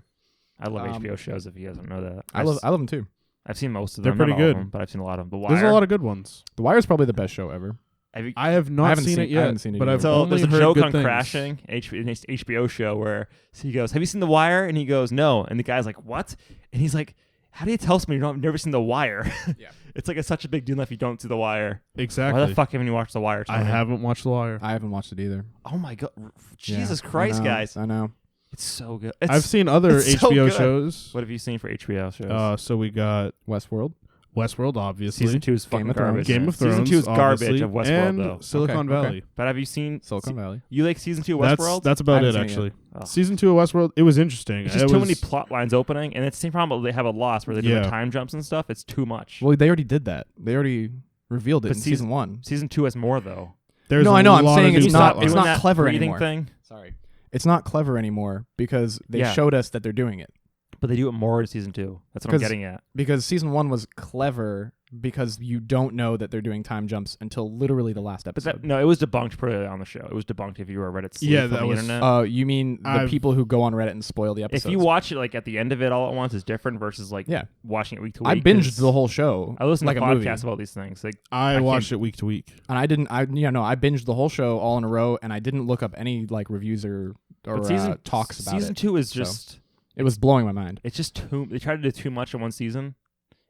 I love Um, HBO shows. If you guys don't know that, I love them too. I've seen most of They're them. pretty not all of good. them, but I've seen a lot of them. The There's Wire. a lot of good ones. The Wire is probably the best show ever. Have you, I have not haven't seen seen- it I yet, haven't seen it but either. I've so only there's a heard joke good on things. Crashing, an HBO show where he goes, "Have you seen The Wire?" And he goes, "No." And the guy's like, "What?" And he's like, "How do you tell somebody you've never seen The Wire?" Yeah. It's like such a big deal if you don't see The Wire. Exactly. Why the fuck haven't you watched The Wire? I Tony? haven't watched The Wire. I haven't watched it either. Oh my god, Yeah, Jesus I Christ, know, guys! I know. It's so good. I've seen other it's so HBO good. shows. What have you seen for HBO shows? So we got Westworld. Westworld, obviously. Season 2 is fucking of Thrones. garbage. Game man. of Thrones. Season 2 is garbage obviously, of Westworld, and though. Silicon Okay, okay. Valley. But have you seen Silicon Valley. You like season 2 of That's Westworld? that's about I it haven't seen it actually. Oh. Season 2 of Westworld, it was interesting. It's just It too was- many plot lines opening, and it's the same problem they have a Lost where they do Yeah. the time jumps and stuff. It's too much. Well, they already did that. They already revealed it But in season- season 1. Season 2 has more though. There's No, a I know, I'm lot saying of it's new not- plot it's lines. not clever breathing anymore. thing, Sorry. It's not clever anymore because they Yeah. showed us that they're doing it. but they do it more in season 2. That's what I'm 'Cause- getting at. Because season 1 was clever because you don't know that they're doing time jumps until literally the last But episode. no, it was debunked pretty early on the show. It was debunked if you were a Reddit sleuth Yeah, on that the was- internet. You mean the I've- people who go on Reddit and spoil the episodes? If you watch it like at the end of it all at once is different versus like Yeah. watching it week to I week. binged 'cause the whole show. I listen like to a movie. podcasts about these things. Like I can't- watched it week to week. And I binged the whole show all in a row, and I didn't look up any like reviews or but season talks about season it. 2 is So, just it was blowing my mind. it's just too. They tried to do too much in one season,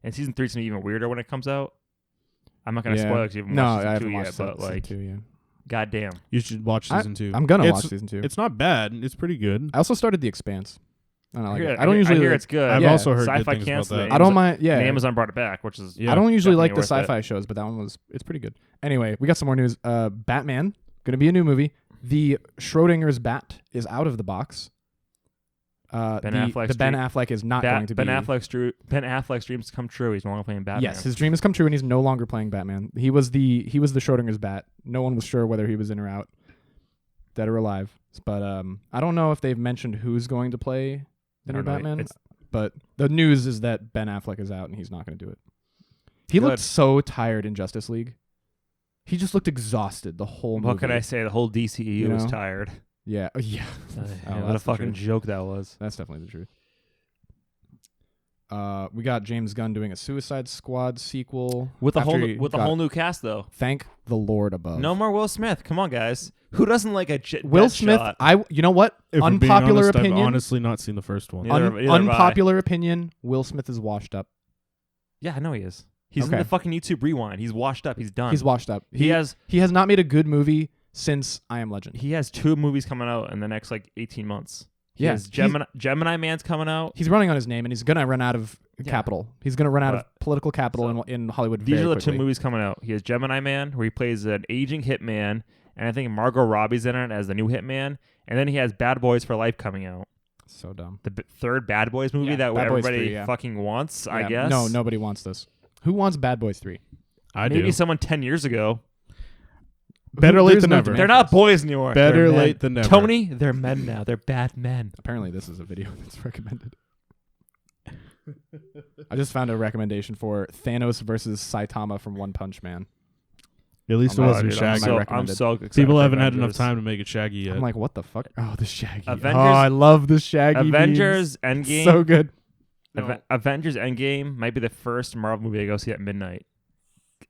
and season 3 is gonna be even weirder when it comes out. I'm not gonna spoil it because you haven't No, watched I season 2 haven't yet, watched but season like, 2 yet. goddamn. You should watch season 2. I'm gonna It's- watch season 2. It's not bad. It's pretty good. I also started The Expanse. I don't, I, like hear, it. I don't usually. I hear like- it's good. I've Yeah. also heard Sci-fi good things about canceled that. it. I don't mind. Yeah, And Amazon brought it back, which is Yeah. I don't usually like the definitely worth sci-fi shows, but that one it's pretty good. Anyway, we got some more news. Batman gonna be a new movie. The Schrodinger's bat is out of the box. Ben Affleck's the Ben dream- Affleck is not going to Ben be. Affleck's dreams come true. He's no longer playing Batman. Yes, his dream has come true, and he's no longer playing Batman. He was the Schrodinger's bat. No one was sure whether he was in or out, dead or alive. But I don't know if they've mentioned who's going to play the I new don't know. Batman. It's- But the news is that Ben Affleck is out, and he's not going to do it. He Good. looked so tired in Justice League. He just looked exhausted the whole movie. What can I say? The whole DCEU You was know? tired. Yeah, yeah. Yeah, what a that's the fucking truth. joke that was. That's definitely the truth. We got James Gunn doing a Suicide Squad sequel With a after whole he with a got- whole new cast though. Thank the Lord above. No more Will Smith. Come on, guys. Who doesn't like a Will dead Smith. shot? You know what? If I'm being Unpopular honest, opinion. I've honestly not seen the first one. Yeah. Neither have I. Unpopular opinion. Will Smith is washed up. Yeah, I know he is. He's Okay. in the fucking YouTube Rewind. He's washed up. He's done. He's washed up. He has He has not made a good movie since I Am Legend. he has 2 movies coming out in the next like 18 months. He Yeah, has he's- Gemini Man's coming out. He's running on his name, and he's gonna run out of capital. He's gonna run out of But- political capital in Hollywood. These very are the quickly. 2 movies coming out. He has Gemini Man, where he plays an aging hitman, and I think Margot Robbie's in it as the new hitman. And then he has Bad Boys for Life coming out. So dumb. The third Bad Boys movie Yeah, that Bad Boys everybody 3, yeah. fucking wants, I Yeah, guess. No, nobody wants this. Who wants Bad Boys 3? I Maybe do. someone 10 years ago. Better late There's than no never. demand They're for not this. boys anymore. Better They're men. late than never. Tony, they're men now. They're bad men. Apparently, this is a video that's recommended. I just found a recommendation for Thanos versus Saitama from One Punch Man. At least it Oh, wasn't dude, Shaggy. so- I'm recommended. so excited People for haven't had enough Avengers. time to make it Shaggy yet. I'm like, what the fuck? Oh, the Shaggy. Avengers- Oh, I love the Shaggy. Avengers memes. Endgame. So good. Avengers Endgame might be the first Marvel movie I go see at midnight.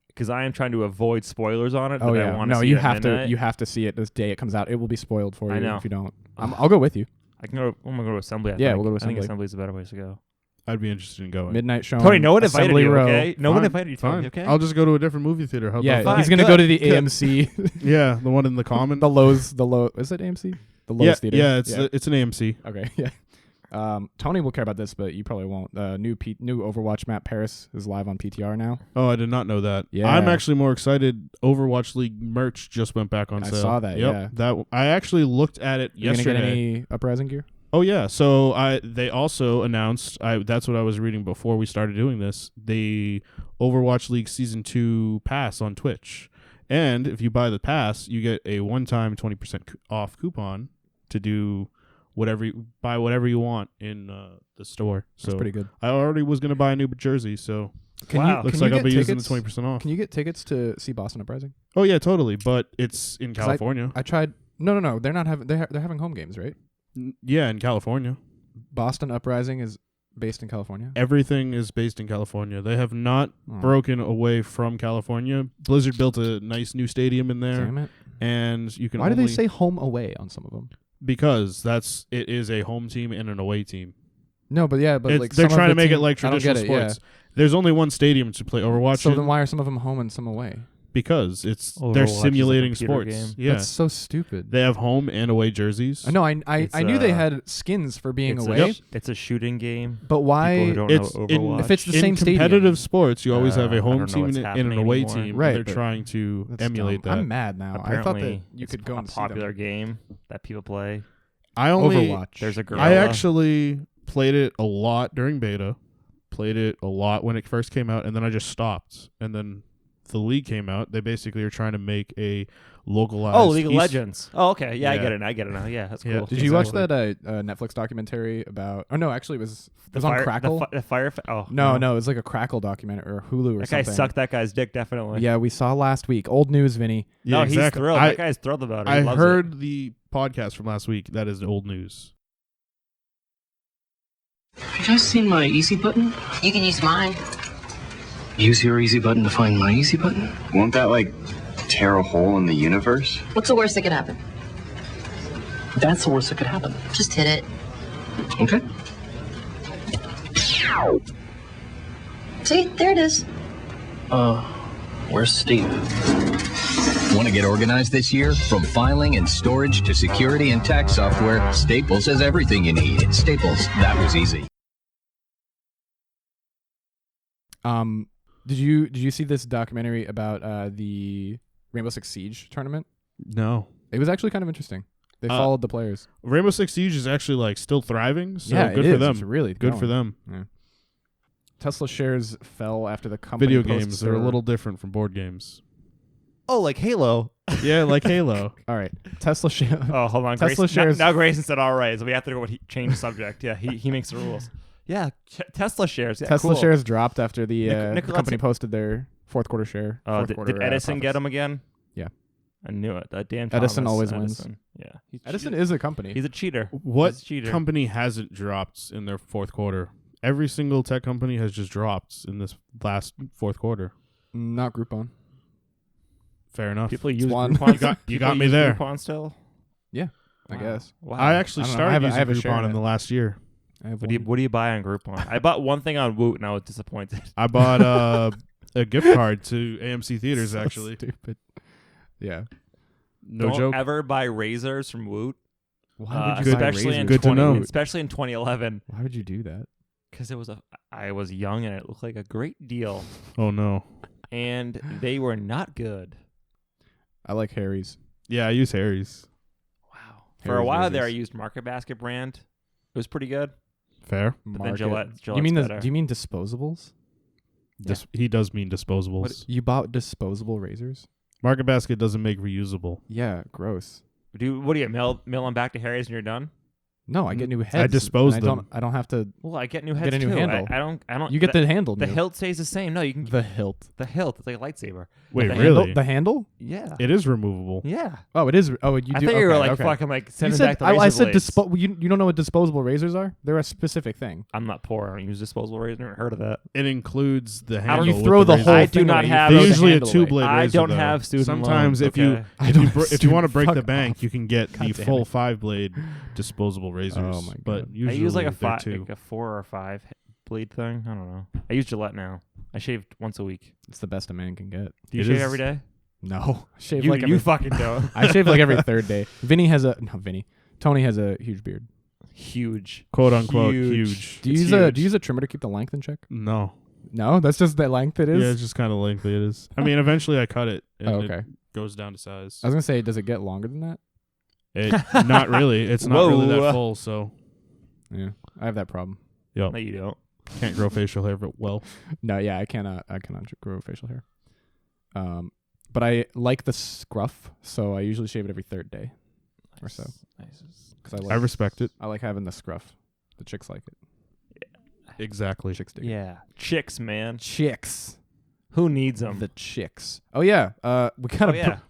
Because I am trying to avoid spoilers on it. Oh but yeah. I want to No, see you it at have to. midnight. You have to see it this day it comes out. It will be spoiled for you I know. if you don't. I'll go with you. I can go. I'm gonna go to Assembly. I Yeah, think. we'll go to I think Assembly. Assembly's a better place to go. I'd be interested in going. Midnight showing. Tony, no one invited Assembly you. Row. Okay, no one Fine, invited you. Tony, Fine. okay. I'll just go to a different movie theater. How Yeah, about Fine, he's gonna good. go to the Good. AMC. that? Yeah, the one in the Common. the Lowe's. Is it AMC? The Lowe's yeah, theater. yeah, it's an AMC. Okay, yeah. Tony will care about this, but you probably won't. New Overwatch map Paris is live on PTR now. Oh, I did not know that. Yeah. I'm actually more excited. Overwatch League merch just went back on I sale. saw that, Yep, yeah. that I actually looked at it You gonna yesterday. get any Uprising gear? Oh yeah, so they also announced. That's what I was reading before we started doing this. The Overwatch League Season 2 pass on Twitch. And if you buy the pass, you get a one-time 20% off coupon to do whatever you want in the store. So That's pretty good. I already was going to buy a new jersey, so Wow. looks Can like you I'll be get using the tickets? 20% off. Can you get tickets to see Boston Uprising? Oh yeah, totally. But it's in California. I tried. No. They're not having. They're having home games, right? Yeah, in California. Boston Uprising is based in California. Everything is based in California. They have not Oh, broken away from California. Blizzard built a nice new stadium in there, damn it! and you can. Why do they only- say home away on some of them? Because it is a home team and an away team. No, but yeah, but like They're some of trying to the make it team- like I don't traditional get it, yeah. sports. There's only one stadium to play Overwatch So in then why are some of them home and some away? because it's Overwatch they're is a simulating computer sports. game. Yeah, That's so stupid. they have home and away jerseys. I know. I It's, knew they had skins for being it's away, it's a shooting game. but People why? who don't It's know in- Overwatch. if it's the in same stadium. competitive sports, you always have I a home don't know team what's and an happening away anymore. team. Right, and they're but trying to That's emulate dumb. that. I'm mad now. apparently, I thought that you it's could go a and see popular them. game that people play. I only Overwatch. There's a gorilla. I actually played it a lot during beta. Played it a lot when it first came out, and then I just stopped. And then the league came out. They basically are trying to make a localized. League of Legends. Oh, okay. Yeah, Yeah. I get it now. Yeah, that's Yeah. cool. Did you watch Exactly. that Netflix documentary about? Oh no, actually, it was The on fire, Crackle. The fire. Oh no, it was like a Crackle documentary or Hulu or That guy something. sucked that guy's dick. Definitely. Yeah, we saw last week. Old news, Vinny. Yeah, No, exactly. he's thrilled. I, That guy's thrilled about it. He I loves heard the podcast from last week. That is old news. Have you guys seen my easy button? You can use mine. Use your easy button to find my easy button? Won't that, like, tear a hole in the universe? What's the worst that could happen? That's the worst that could happen. Just hit it. Okay. See, there it is. Where's Steve? Want to get organized this year? From filing and storage to security and tax software, Staples has everything you need. Staples, that was easy. Did you see this documentary about the Rainbow Six Siege tournament? No. It was actually kind of interesting. They followed the players. Rainbow Six Siege is actually like still thriving. So Yeah, good it for is. them. It's really Good for going. them. Tesla shares fell after the company Video posted games, they're a little different from board games. Oh, like Halo. Yeah, like Halo. All right, Tesla share. Oh, hold on. Tesla Grayson, shares- now Grayson said all right, so we have to go with change the subject. Yeah, he makes the rules. Yeah, Tesla shares. Yeah, Tesla cool. shares dropped after the Nicolas- company posted their fourth quarter share. Oh, fourth quarter, did Edison get profits. him again? Yeah. I knew it. That damn Edison Thomas always Edison. wins. Yeah, Edison is a company. He's a cheater. What He's a cheater. company hasn't dropped in their fourth quarter? Every single tech company has just dropped in this last fourth quarter. Not Groupon. Fair enough. People use one. Groupon. You got People me use there. Groupon still. I Wow. guess. Wow. I actually I don't know. started I have a using share Groupon in in it. the last year. I have What do you buy on Groupon? I bought one thing on Woot and I was disappointed. I bought a gift card to AMC Theaters, So actually. stupid. Yeah. No Don't joke. ever buy razors from Woot. Why would you buy Especially in razors? Good to know. especially in 2011, Why would you do that? because I was young and it looked like a great deal, Oh, no. and they were not good. I like Harry's. Yeah, I use Harry's. Wow. For a Harry's while there, I razors. used Market Basket brand. It was pretty good. Fair. But then Gillette's do you mean better. do you mean disposables? He does mean disposables. You bought disposable razors? Market Basket doesn't make reusable. Yeah, gross. What do you mail them back to Harry's and you're done? No, I get new heads. dispose and them. I don't have to. Well, I get new Get heads a new too. handle. I don't. You get the handle. the new. hilt stays the same. No, you can The hilt. the hilt. It's like a lightsaber. Wait, The really? Handle, the handle? Yeah. It is removable. Yeah. Oh, it is. Oh, you I do. thought you were okay, like okay. fucking like You sending said. back the razor I said blades. you don't know what disposable razors are? They're a specific thing. I'm not poor. I don't use disposable razor. Never heard of that. It includes the don't- handle. You with throw the razor. whole I thing do not away. You have throw They're the usually a handle away. two-blade I razor. don't though. have student Sometimes loans, if you okay. I if you don't br- have if you want to student- break the fuck bank, off. you can get God the damn full it. 5-blade disposable razors. Oh my But God. usually I use like a they're 5, two. like a 4 or 5 blade thing. I don't know. I use Gillette now. I shave once a week. It's the best a man can get. Do you It shave is- every day? No, I shave You like every, fucking don't. I shave like every third day. Tony has a huge beard. Huge. Quote unquote Huge. huge. Do you It's use a huge. do you use a trimmer to keep the length in check? No. No, that's just the length it is. Yeah, it's just kind of lengthy. It is. I mean, eventually I cut it and Oh, it okay. goes down to size. I was gonna say, does it get longer than that? Not really. It's not really Whoa. that full. So Yeah, I have that problem. No, you don't. Can't grow facial hair, but well. No, yeah, I cannot grow facial hair. But I like the scruff, so I usually shave it every third day or so. Nice. Because I respect it. I like having the scruff. The chicks like it. Exactly. Chicks do. Yeah, chicks, man. Chicks. Who needs them? The chicks. Oh yeah.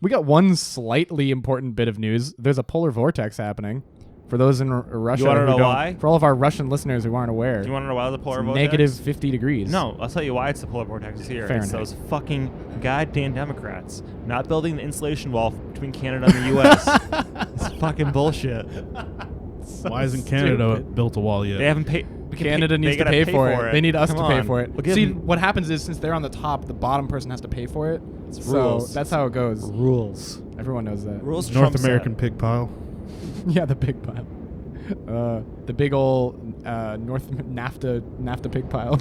We got one slightly important bit of news. There's a polar vortex happening. For those in Russia, You wanna who know don't- why? For all of our Russian listeners who aren't aware, Do you want to know why the polar it's vortex? negative 50 degrees. No, I'll tell you why it's the polar vortex is here. Fahrenheit. It's those fucking goddamn Democrats not building the insulation wall between Canada and the U.S. It's fucking bullshit. Why isn't Canada stupid. built a wall yet? They haven't paid. Canada needs to pay for it. They need us Come to pay on. for it. We'll give See, them what happens is since they're on the top, the bottom person has to pay for it. So rules. that's how it goes. rules. Everyone knows that. Rules. North Trump American set. pig pile. Yeah, the pig pile. The big old North NAFTA pig pile.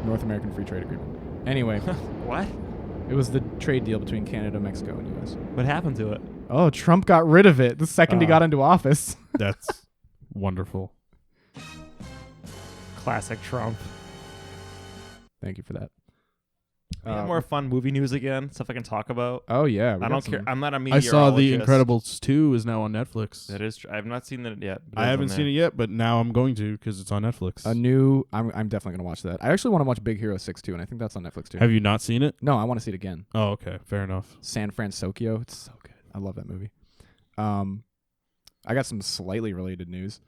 North American Free Trade Agreement. Anyway, What? it was the trade deal between Canada, Mexico, and U.S. What happened to it? Oh, Trump got rid of it the second he got into office. That's wonderful. Classic Trump. Thank you for that. We have more fun movie news again. Stuff I can talk about. Oh yeah, I don't care. I'm not a I meteorologist. saw The Incredibles 2 is now on Netflix. That is true. I have not seen that yet. I haven't seen it yet, but now I'm going to because it's on Netflix. I'm definitely gonna watch that. I actually want to watch Big Hero 6 too, and I think that's on Netflix too. Have you not seen it? No, I want to see it again. Oh, okay. Fair enough. San Francisco. It's so good. I love that movie. I got some slightly related news.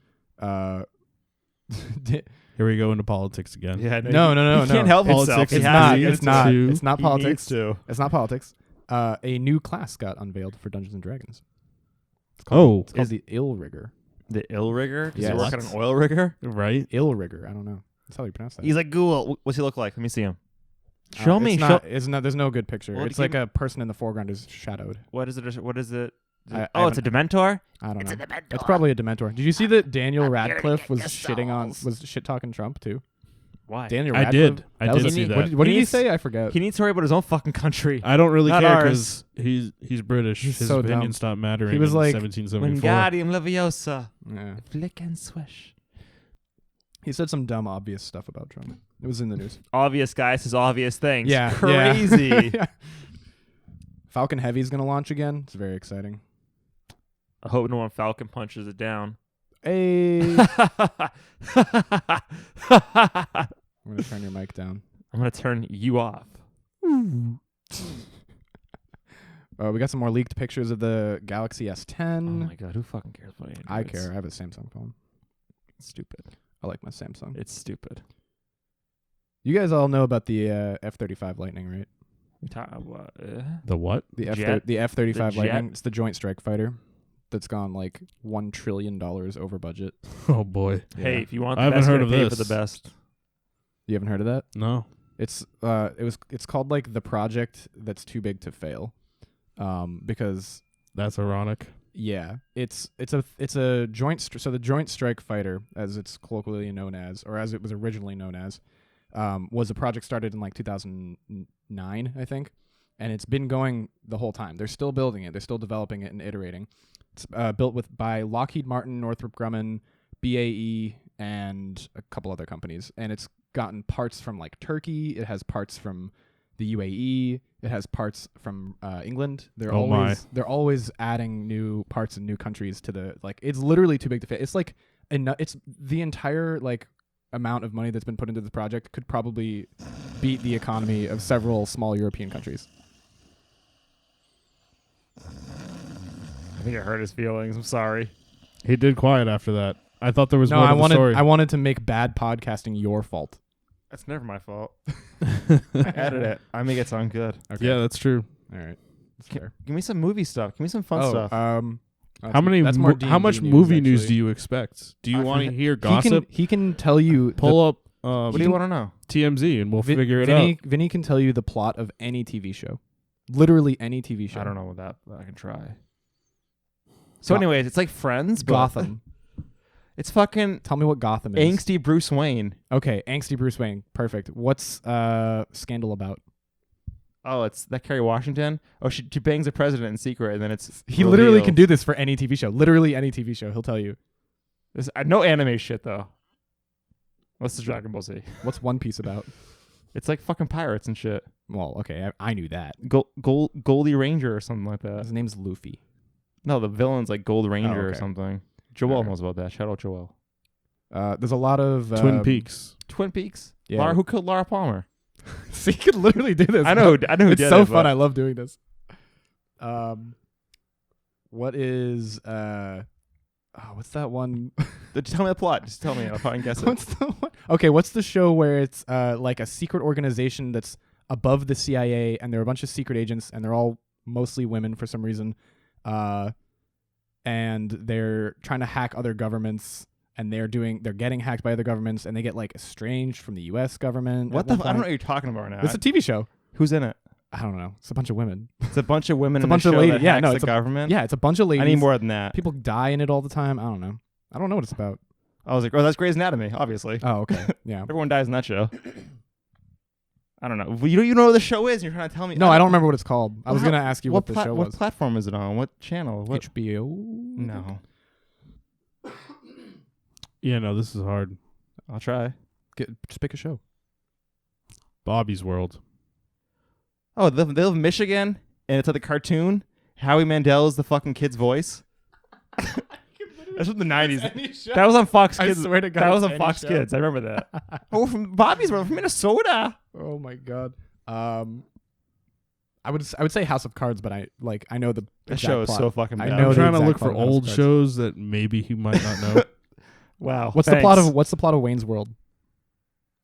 Here we go into politics again. Yeah. No. He can't help Politics himself. He is has not. to. It's not. to. It's not He politics. needs to. It's not politics. A new class got unveiled for Dungeons and Dragons. Oh, It's called the Ill Rigger. The ill rigger? Does Yes. he work on an oil rigger? right. Ill Rigger. I don't know. That's how you pronounce that. He's like, Google. What's he look like? Let me see him. Show It's me. not, it's not. There's no good picture. Well, it's give like me- a person in the foreground is shadowed. What is it? What is it? I It's a Dementor? I don't know. It's probably a Dementor. Did you see that Daniel Radcliffe was shit talking Trump too? Why? Daniel I Radcliffe. did. I That did was see a- that. What did He he needs- say? I forgot. He needs to worry about his own fucking country. I don't really Not care ours. because he's British. He's His so opinions stop mattering. He was in like, 1774. Wingardium Leviosa. Yeah. Flick and swish. He said some dumb, obvious stuff about Trump. It was in the news. Obvious guy says obvious things. Yeah. Crazy. Yeah. Falcon Heavy's gonna launch again. It's very exciting. I hope no one Falcon punches it down. Hey. I'm gonna turn your mic down. I'm going to turn you off. We got some more leaked pictures of the Galaxy Oh S10. my God. Who fucking cares about Androids? I care. I have a Samsung phone. It's stupid. I like my Samsung. It's stupid. You guys all know about the F-35 Lightning, right? We talk about, The what? The Jet? the F-35 The Lightning. jet? It's the Joint Strike Fighter that's gone like $1 trillion over budget. Oh boy. Hey, Yeah. if you want I the haven't best, heard you of gotta pay this. for the best. You haven't heard of that? No. It's called like the project that's too big to fail, because That's ironic. yeah, it's a joint. So the Joint Strike Fighter, as it's colloquially known as, or as it was originally known as, was a project started in like 2009, I think, and it's been going the whole time. They're still building it. They're still developing it and iterating. It's built by Lockheed Martin, Northrop Grumman, BAE, and a couple other companies, and it's gotten parts from like Turkey. It has parts from the UAE. It has parts from England. They're always adding new parts and new countries to the like. It's literally too big to fit. It's like it's the entire like amount of money that's been put into the project could probably beat the economy of several small European countries. I think I hurt his feelings. I'm sorry. He did quiet after that. I thought there was No, more I to the story. wanted to make bad podcasting your fault. That's never my fault. I edit it. I make it sound good. Okay. Yeah, that's true. All right. That's Gi- fair. Give me some movie stuff. Give me some fun stuff. How many? That's more How much D&D movie news actually. do you expect? Do you I want to forget- hear gossip? He can tell you. Pull up what do you want to know? TMZ and we'll figure it Vinny, out. Vinny can tell you the plot of any TV show. Literally any TV show. I don't know what that, but I can try. So, Go- anyways, it's like Friends, but Gotham. it's fucking Tell me what Gotham is. angsty Bruce Wayne. Okay, angsty Bruce Wayne. Perfect. What's Scandal about? Oh, it's that Kerry Washington. Oh, she bangs the president in secret, and then it's He literally revealed. can do this for any TV show. Literally any TV show. He'll tell you. This, no anime shit though. What's the Dragon Ball Z? What's One Piece about? It's like fucking pirates and shit. Well, okay, I knew that. Goldie Ranger or something like that. His name's Luffy. No, the villain's like Gold Ranger or okay. something. Joel Alright. knows about that. Shout out Joel. There's a lot of Twin Peaks. Twin Peaks. Yeah. Who killed Laura Palmer? So you could literally do this. I know who It's did so it, fun. but- I love doing this. What is what's that one? Just tell me the plot. Just tell me. I'll probably guess it. What's the one? Okay, what's the show where it's like a secret organization that's above the CIA and there are a bunch of secret agents and they're all mostly women for some reason, and they're trying to hack other governments and they're getting hacked by other governments and they get like estranged from the U.S. government. What at the? one I don't know point. what you're talking about now. It's a TV show. Who's in it? I don't know. It's a bunch of women. It's a bunch of women It's a in bunch a of show ladies. that Yeah, hacks no, the it's a- government. Yeah, it's a bunch of ladies. I need more than that. People die in it all the time. I don't know. I don't know what it's about. I was like, oh, that's Grey's Anatomy, obviously. Oh, okay. Yeah. Everyone dies in that show. I don't know. You know what the show is, and you're trying to tell me. No, I don't remember what it's called. I was Well, going to ask you what the show What was. platform is it on? What channel? What? HBO? No. Yeah, no, this is hard. I'll try. Just pick a show. Bobby's World. Oh, they live in Michigan, and it's like the cartoon. Howie Mandel is the fucking kid's voice. That's from the 90s. That was on Fox I Kids. swear to God, that was it's on any Fox show. Kids. I remember that. Oh, from Bobby's World, from Minnesota. Oh my God. I would say House of Cards, but I know the That exact show is plot. so fucking I bad. know I'm the trying to exact look plot for of House of old Cards. shows that maybe he might not know. Wow. What's the plot of Wayne's World?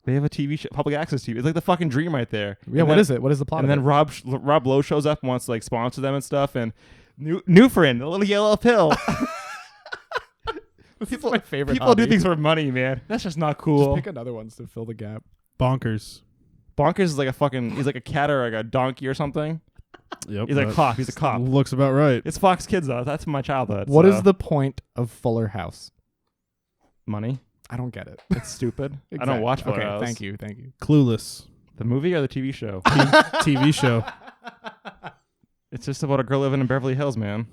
They have a TV show, public access TV. It's like the fucking dream right there. Yeah, And what then- is it? What is the plot? And of then it? Rob Lowe shows up and wants to like sponsor them and stuff. And Newfound, the little yellow pill. This is my favorite. People do hobby. things for money, man. That's just not Just cool. pick another ones to fill the gap. Bonkers. Bonkers is like he's like a cat or like a donkey or something. Yep. He's like a that cop. He's a cop. Looks about right. It's Fox Kids though. That's my childhood. What so. is the point of Fuller House? money? I don't get it. It's stupid. I don't watch Fuller Okay, House. thank you. Clueless. The movie or the TV show? TV show. It's just about a girl living in Beverly Hills, man.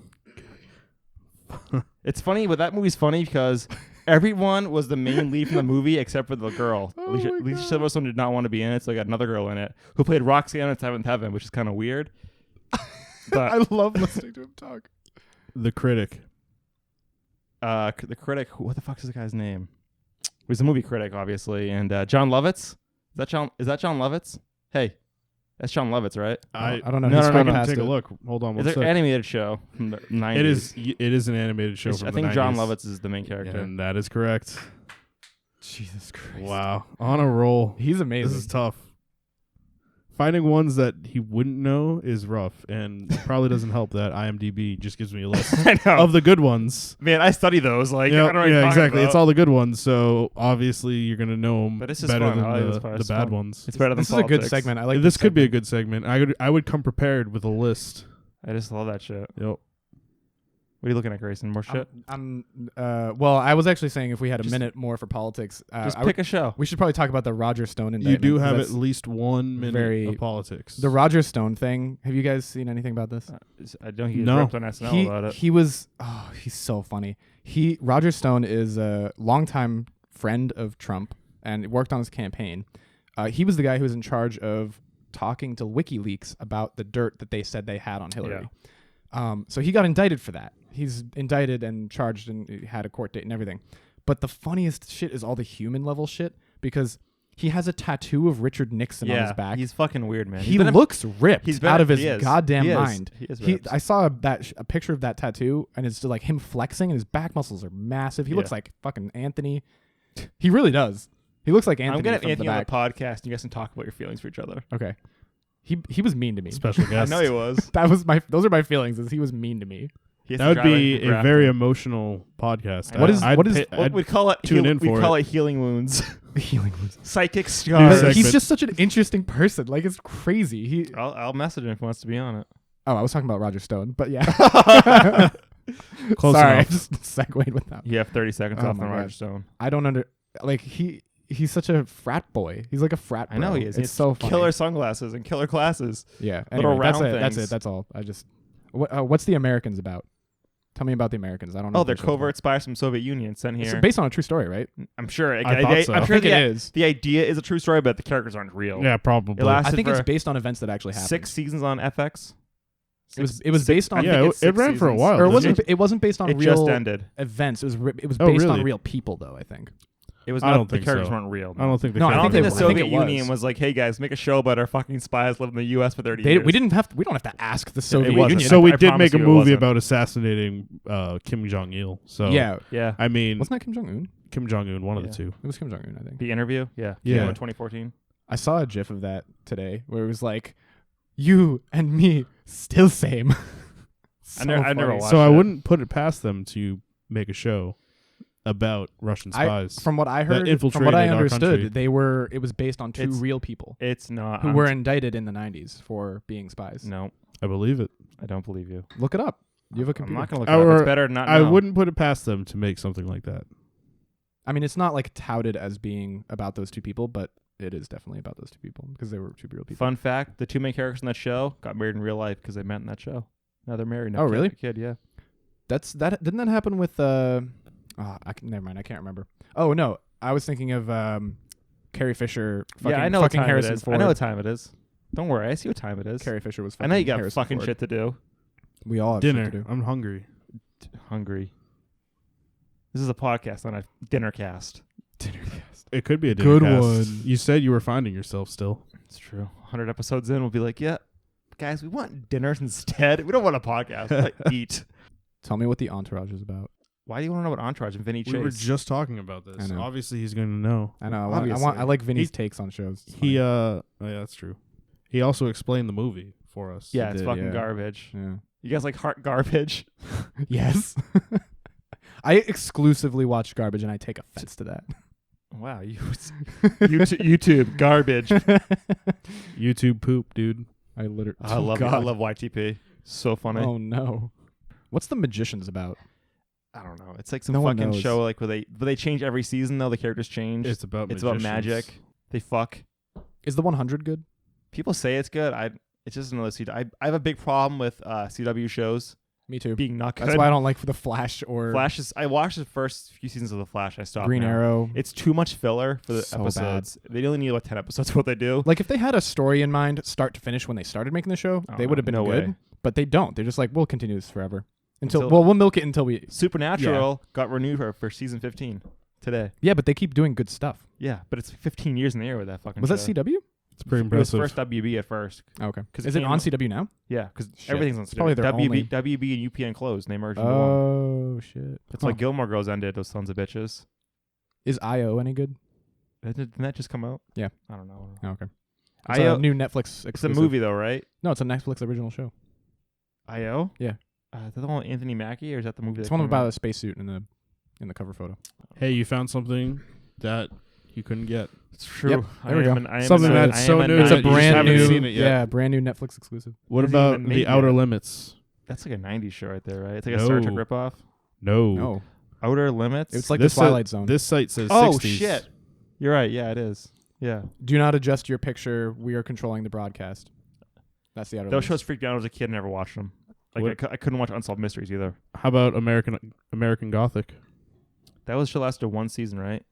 It's funny, but that movie's funny because everyone was the main lead from the movie except for the girl. Oh Alicia my God. Silverstone did not want to be in it, so they got another girl in it who played Roxanne in Seventh Heaven, which is kind of weird. But I love listening to him talk. The Critic. the critic, what the fuck is the guy's name? He was a movie critic, obviously, and John Lovitz. Is that John Lovitz? Hey, that's John Lovitz, right? I don't know. No, He's no, right no, past Take it. a look. Hold on one It's an sec. animated show from the 90s. It is an animated show from I the think 90s. John Lovitz is the main character. And that is correct. Jesus Christ. Wow. On a roll. He's amazing. This is tough. Finding ones that he wouldn't know is rough, and it probably doesn't help that IMDb just gives me a list I know. of the good ones. Man, I study those. Like, Yeah, I don't know what you're yeah, talking exactly. about. It's all the good ones, so obviously you're gonna know them But this is better fun. than I like this part. the It's bad fun. ones. It's better than This is a good politics. segment. I like This could be a good segment. I would come prepared with a list. I just love that shit. Yep. What are you looking at, Grayson? More shit? Well, I was actually saying if we had a minute more for politics, Just pick a show. we should probably talk about the Roger Stone You indictment. do 'cause have that's at least 1 minute very- of politics. the Roger Stone thing. Have you guys seen anything about this? I don't hear No. ripped on SNL about it. He's so funny. Roger Stone is a longtime friend of Trump and worked on his campaign. He was the guy who was in charge of talking to WikiLeaks about the dirt that they said they had on Hillary. So he got indicted for that. He's indicted and charged and he had a court date and everything. But the funniest shit is all the human level shit because he has a tattoo of Richard Nixon on his back. He's fucking weird, man. He looks ripped he's been- out of his he is. goddamn He is. mind. He is ripped. I saw a picture of that tattoo, and it's just like him flexing, and his back muscles are massive. He looks Yeah. like fucking Anthony. He really does. He looks like Anthony. I'm gonna have from Anthony the on the back. podcast, and you guys can talk about your feelings for each other. Okay. He was mean to me. special I guest. know he was. Those are my feelings. Is he was mean to me. He has That to would drive be in a Grafton. very emotional podcast. What is- I'd what is- pay- What I'd we'd call it? tune in We'd for call it. it healing wounds. Healing wounds. Psychic New scars. segment. He's just such an interesting person. Like it's crazy. I'll message him if he wants to be on it. Oh, I was talking about Roger Stone, but yeah. Close Sorry, I enough. just segued with that. You have 30 seconds Oh off my on God. Roger Stone. I don't he's such a frat boy. He's like a frat I know bro. he is. He It's has so funny. killer sunglasses and killer classes. Yeah. little Anyway, that's round it. That's things. it. That's all. I just what's the Americans about? Tell me about the Americans. I don't know. Oh, what they're the show's about. covert spies from Soviet Union sent It's here. based on a true story, right? I'm sure. I thought so. I'm I sure think it is. the idea is a true story, but the characters aren't real. Yeah, probably. It lasted I think it's for based on events that actually happened. 6 seasons on FX. It was based on. I Yeah, think it, it's it 6 ran for a seasons. while. Or it didn't wasn't. It wasn't based on It real just ended. events. It was Oh, based on really? real people, though. I think. It was I not. don't The think characters so. weren't real. I don't think No, I don't think the I think Soviet it was. Union was like, "Hey guys, make a show about our fucking spies living in the U.S. for 30 They, years." we didn't have. We don't have to ask the Soviet wasn't. Union. So we I did promise make a you it movie wasn't. about assassinating Kim Jong Il. So yeah, Yeah. I mean, wasn't that Kim Jong Un? Kim Jong Un, one of Yeah. the two. It was Kim Jong Un, I think. The interview. Yeah. Yeah. 2014. I saw a GIF of that today where it was like, "You and me still same." I never funny. watched So I it. wouldn't put it past them to make a show about Russian spies. From what I heard, from infiltrated what I our country. understood, it was based on two It's- real people It's not. who were indicted in the 90s for being spies. No, I believe it. I don't believe you. Look it up. You have a I'm computer. not gonna look it up. It's better to not I know. wouldn't put it past them to make something like that. I mean, it's not like touted as being about those two people, but it is definitely about those two people because they were two real people. Fun fact: the 2 main characters in that show got married in real life because they met in that show. Now they're married. Oh, really? Kid, yeah. Didn't that happen with never mind, I can't remember. Oh no, I was thinking of Carrie Fisher fucking, Yeah, I know what fucking time Harrison it is. Ford. I know what time it is. Don't worry, I see what time it is. Carrie Fisher was I fucking know you got Harrison fucking Ford. shit to do. We all have Dinner. shit to do. I'm hungry. Hungry. This is a podcast, not a dinner cast. It could be a dinner Good cast. one. You said you were finding yourself still. It's true. 100 episodes in, we'll be like, yeah, guys, we want dinners instead. We don't want a podcast. We want to eat. Tell me what the Entourage is about. Why do you want to know about Entourage and Vinny Chase? We were just talking about this. I know. Obviously, he's going to know. I know. Obviously. I like Vinny's He- takes on shows. It's He, funny. oh yeah, that's true. He also explained the movie for us. yeah, it's did, fucking yeah. garbage. Yeah. You guys like heart garbage? Yes. I exclusively watch garbage, and I take offense to that. Wow, YouTube garbage. YouTube poop, dude. I literally. I love YTP. So funny. Oh no. What's The Magicians about? I don't know. It's like some No one fucking knows. show like where they change every season though. The characters change. It's about about magic. They fuck. Is the 100 good? People say it's good. It's just another CW. I have a big problem with CW shows Me too. being not good. That's why I don't like The Flash or Flash is. I watched the first few seasons of The Flash. I stopped. Green now. Arrow. It's too much filler for the So bad. episodes. They only need like 10 episodes. What they do. Like if they had a story in mind, start to finish, when they started making the show, Oh, they would have been no good. way. But they don't. They're just like, we'll continue this forever until Until- we'll milk it until we. Supernatural got renewed for season 15 today. Yeah, but they keep doing good stuff. Yeah, but it's 15 years in the air with that fucking. Was show. that CW? It's pretty It was impressive. first WB at first. Oh, okay. 'Cause Is it it came on out- CW now? Yeah, because Shit. everything's on It's probably their only- WB and UPN closed. And they merged into one. Oh shit. That's why Gilmore Girls ended. Those sons of bitches. Is IO any good? Didn't that just come out? Yeah. I don't know. Oh, okay. It's IO a new Netflix. It's a exclusive. movie though, right? No, it's a Netflix original show. IO. Yeah. Is that the one with Anthony Mackie, or is that the movie? It's that one came about out? a spacesuit in the cover photo. Hey, you found something that you couldn't get. It's true. Yep, there we go. Something that's so new It's that a you just brand haven't new, seen it yet. brand new Netflix exclusive. What Hasn't about even made The Outer yet. Limits? That's like a '90s show right there, right? It's like a Star Trek No. ripoff. No. No, Outer Limits. it's like This the Twilight Zone. This site says oh 60s. shit. You're right. Yeah, it is. Yeah. Do not adjust your picture. We are controlling the broadcast. That's the outer. Those Limits. shows freaked me out as a kid. Never watched them. Like What- I couldn't watch Unsolved Mysteries either. How about American Gothic? That was show lasted 1 season, right?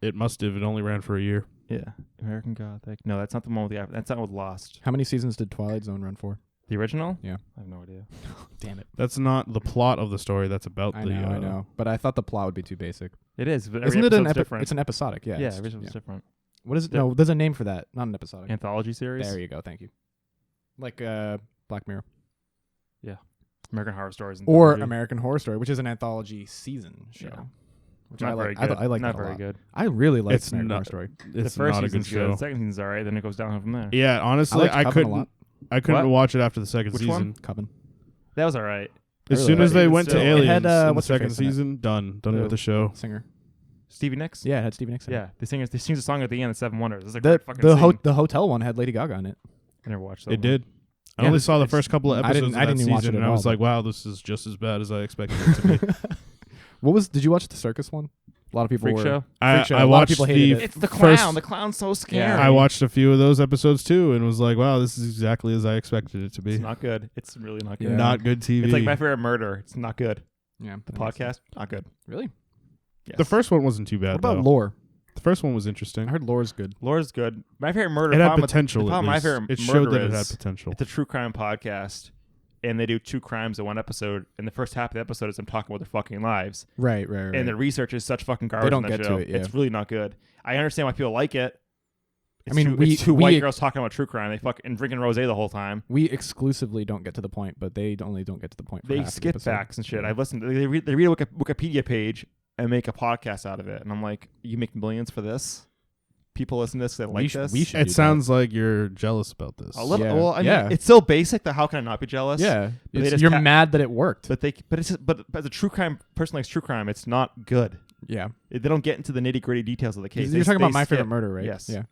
It must have. It only ran for a year. Yeah. American Gothic. No, that's not the one with the. That's not with Lost. How many seasons did Twilight Zone run for? The original? Yeah. I have no idea. Damn it. That's not the plot of the story. That's about I the. know, I know. But I thought the plot would be too basic. It is, but every Isn't it an episode's different. It's an episodic. Yeah. yeah, it's- every episode's different. What is it? Yeah. No, there's a name for that. Not an episodic. Anthology series. There you go. Thank you. Like Black Mirror American Horror Stories. or anthology. American Horror Story, which is an anthology season show. Yeah. Which Not I very like. good. I like Not that a very lot. good. I really like It's American not- Horror Story. It's the first not a good season's good. show. The second season's alright. Then it goes downhill from there. Yeah, honestly, liked I Coven a couldn't. lot. I couldn't What? watch it after the second Which season. one? Coven. That was alright. As really soon liked as it. they Even went to still. It Aliens had, in the what's her second face in it? season, done Who? with the show. Singer. Stevie Nicks. Yeah, it had Stevie Nicks. in it. Yeah. They sings a song at the end of Seven Wonders. This is a great The fucking scene. the hotel one had Lady Gaga in it. I never watched that. It one. did. I Yeah, only saw the it's- first couple of I episodes didn't- of I that didn't watch season, it at and I was all, like, "Wow, this is just as bad as I expected it to be." Did you watch the circus one? A lot of people Freak were. Show. I, Freak Show. I A lot of watched people hated the it. It's the first- clown. The clown's so scary. Yeah. I watched a few of those episodes too, and was like, "Wow, this is exactly as I expected it to be." It's not good. It's really not good. Yeah. Not good TV. It's like My Favorite Murder. It's not good. Yeah. The that makes sense. podcast, not good. Really? Yes. The first one wasn't too bad. What about though. lore? The first one was interesting. I heard lore's good. Lore's good. My favorite murder. It the had problem with- potential. The at problem my least. favorite It showed murder that it had is potential. it's a true crime podcast, and they do 2 crimes in one episode. And the first half of the episode is them talking about their fucking lives, Right. and the research is such fucking garbage. don't on that get to show. it, yeah. It's really not good. I understand why people like it. It's I mean, it's two we- white girls talking about true crime. They and drinking rosé the whole time. We exclusively don't get to the point, but they only don't get to the point. For They half of the skip episode. facts and shit. I've listened. They read a Wikipedia page and make a podcast out of it, and I'm like, you make millions for this? People listen to this. They like this. We should. It do sounds like you're jealous about this. A little. Yeah. Well, I mean, Yeah. it's so basic that how can I not be jealous? that. Yeah. But they It's- just you're ca- mad that it worked. But as a true crime person likes true crime, it's not good. Yeah. They don't get into the nitty gritty details of the case. You're talking They about My skip. Favorite Murder, right? Yes. Yeah.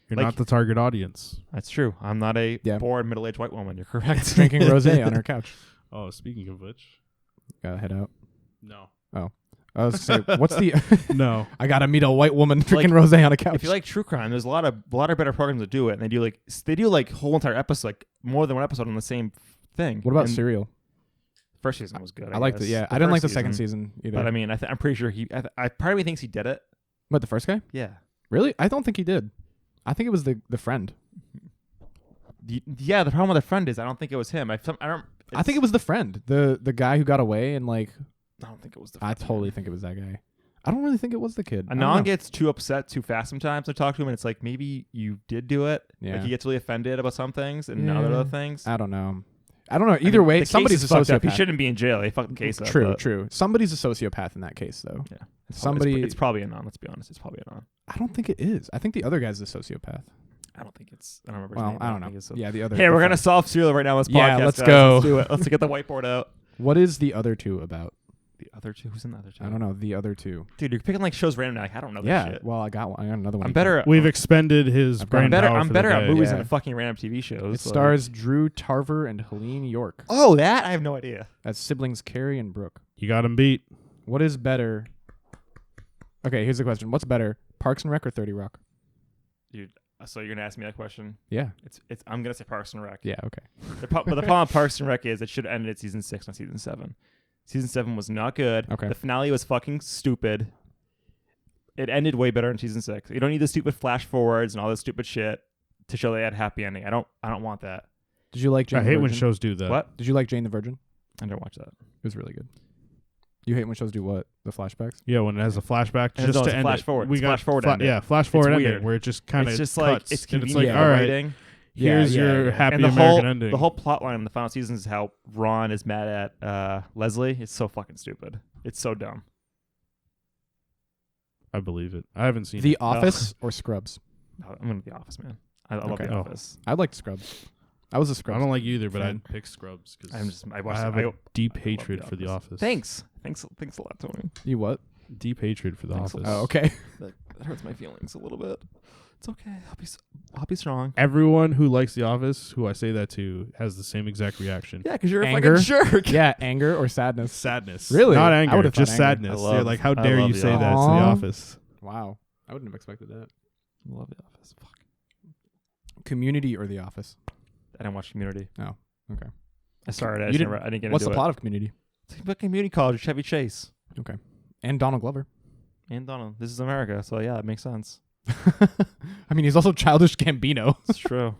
You're like- not the target audience. That's true. I'm not a Yeah. bored middle aged white woman. You're correct. Drinking rosé on her couch. Oh, speaking of which, Gotta head out. no, I was gonna say, what's the? no. I gotta meet a white woman drinking rosé on a couch. If you like true crime, there's a lot of better programs that do it, and they do like whole entire episode, like more than one episode on the same thing. What about And Serial? First season was good. I liked it. guess. Yeah, I didn't like the first second season either. But I mean, I'm pretty sure I part of me thinks he did it. What, the first guy? Yeah. Really? I don't think he did. I think it was the friend. Yeah. The problem with the friend is I don't think it was him. I think it was the friend, the guy who got away, and like I don't think it was the. I friend. totally think it was that guy. I don't really think it was the kid. I don't Anon know. gets too upset too fast sometimes. I talk to him, and it's like maybe you did do it. Yeah. Like he gets really offended about some things and not Yeah. other things. I don't know. Either way, the case somebody's a is fucked up. He sociopath. shouldn't be in jail. They fucked the case up. True, but true. Somebody's a sociopath in that case, though. Yeah. Somebody. It's probably Anon. Let's be honest. It's probably Anon. I don't think it is. I think the other guy's a sociopath. I don't think it's. I don't remember. His Well, name, I don't think know. it's Yeah, the other. Hey, the we're gonna friend. solve Serial right now on this Yeah, podcast. let's guys. go. Let's do it. Let's get the whiteboard out. What is the other two about? The other two. Who's in the other two? I don't know. The other two. Dude, you're picking like shows randomly. Like, I don't know this Yeah. shit. Well, I got one. I got another one. I'm better. We've expended his I've brain I'm better. power I'm for better the at day. movies Yeah. than fucking random TV shows. It so- stars Drew Tarver and Helene York Oh, that I have no idea. as siblings Carrie and Brooke. You got him beat. What is better? Okay, here's the question. What's better, Parks and Rec or 30 Rock? Dude, so you're gonna ask me that question? Yeah. It's. I'm gonna say Parks and Rec. Yeah. Okay. But the problem with Parks and Rec is it should have ended at season 6, not season 7. Season 7 was not good. Okay. The finale was fucking stupid. It ended way better in season 6. You don't need the stupid flash forwards and all this stupid shit to show they had a happy ending. I don't want that. Did you like Jane I the hate when Virgin? shows do that. What? Did you like Jane the Virgin? I didn't watch that. It was really good. You hate when shows do what? The flashbacks? Yeah, when it has a flashback And just it's to a end flash it. forward. We It's got flash forward ending. Yeah, flash forward It's ending weird. where it just kind of It's just cuts. like it's and it's convenient like, for all right, writing. here's Yeah, your yeah. happy And the American whole ending. the whole plot line in the final season is how Ron is mad at Leslie. It's so fucking stupid. It's so dumb. I believe it. I haven't seen The it. Office or Scrubs? No, I'm gonna be Office, man. I love Okay. The Oh. Office. I liked Scrubs. I was a I Scrubs. don't like you either, but fan. I'd pick Scrubs because I I watched. have I a deep love hatred for The Office. Thanks a lot, Tony. You what? Deep hatred for The Thanks a Office. lot. Oh, okay. That hurts my feelings a little bit. It's okay. I'll be strong. Everyone who likes The Office, who I say that to, has the same exact reaction. Yeah, because you're Anger? a fucking jerk. Yeah, anger or sadness? Sadness. Really? Not I anger, would've just thought anger. sadness. I love- They're like, how I dare love you The say that to The Aw. Office? Wow. I wouldn't have expected that. I love The Office. Fuck. Community or The Office? I didn't watch Community. Oh, okay. I started. I You just didn't- never. I didn't get What's the into plot of Community? it. It's about community college. Chevy Chase Okay. And Donald Glover. and Donald. This is America, so yeah, it makes sense. I mean, he's also Childish Gambino. It's true.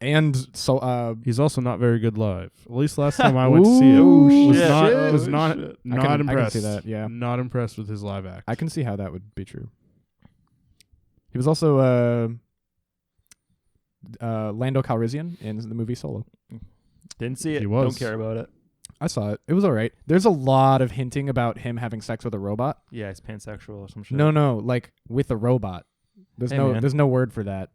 And so, He's also not very good live. At least last time I went to see it. Ooh, Was shit. not, Shit. was not, Shit. not I can impressed. see that, yeah. Not impressed with his live act. I can see how that would be true. He was also Lando Calrissian in the movie Solo. Didn't see it. He was. Don't care about it. I saw it. It was all right. There's a lot of hinting about him having sex with a robot. Yeah, he's pansexual or some shit. No, like with a robot. There's Hey, no man. there's no word for that.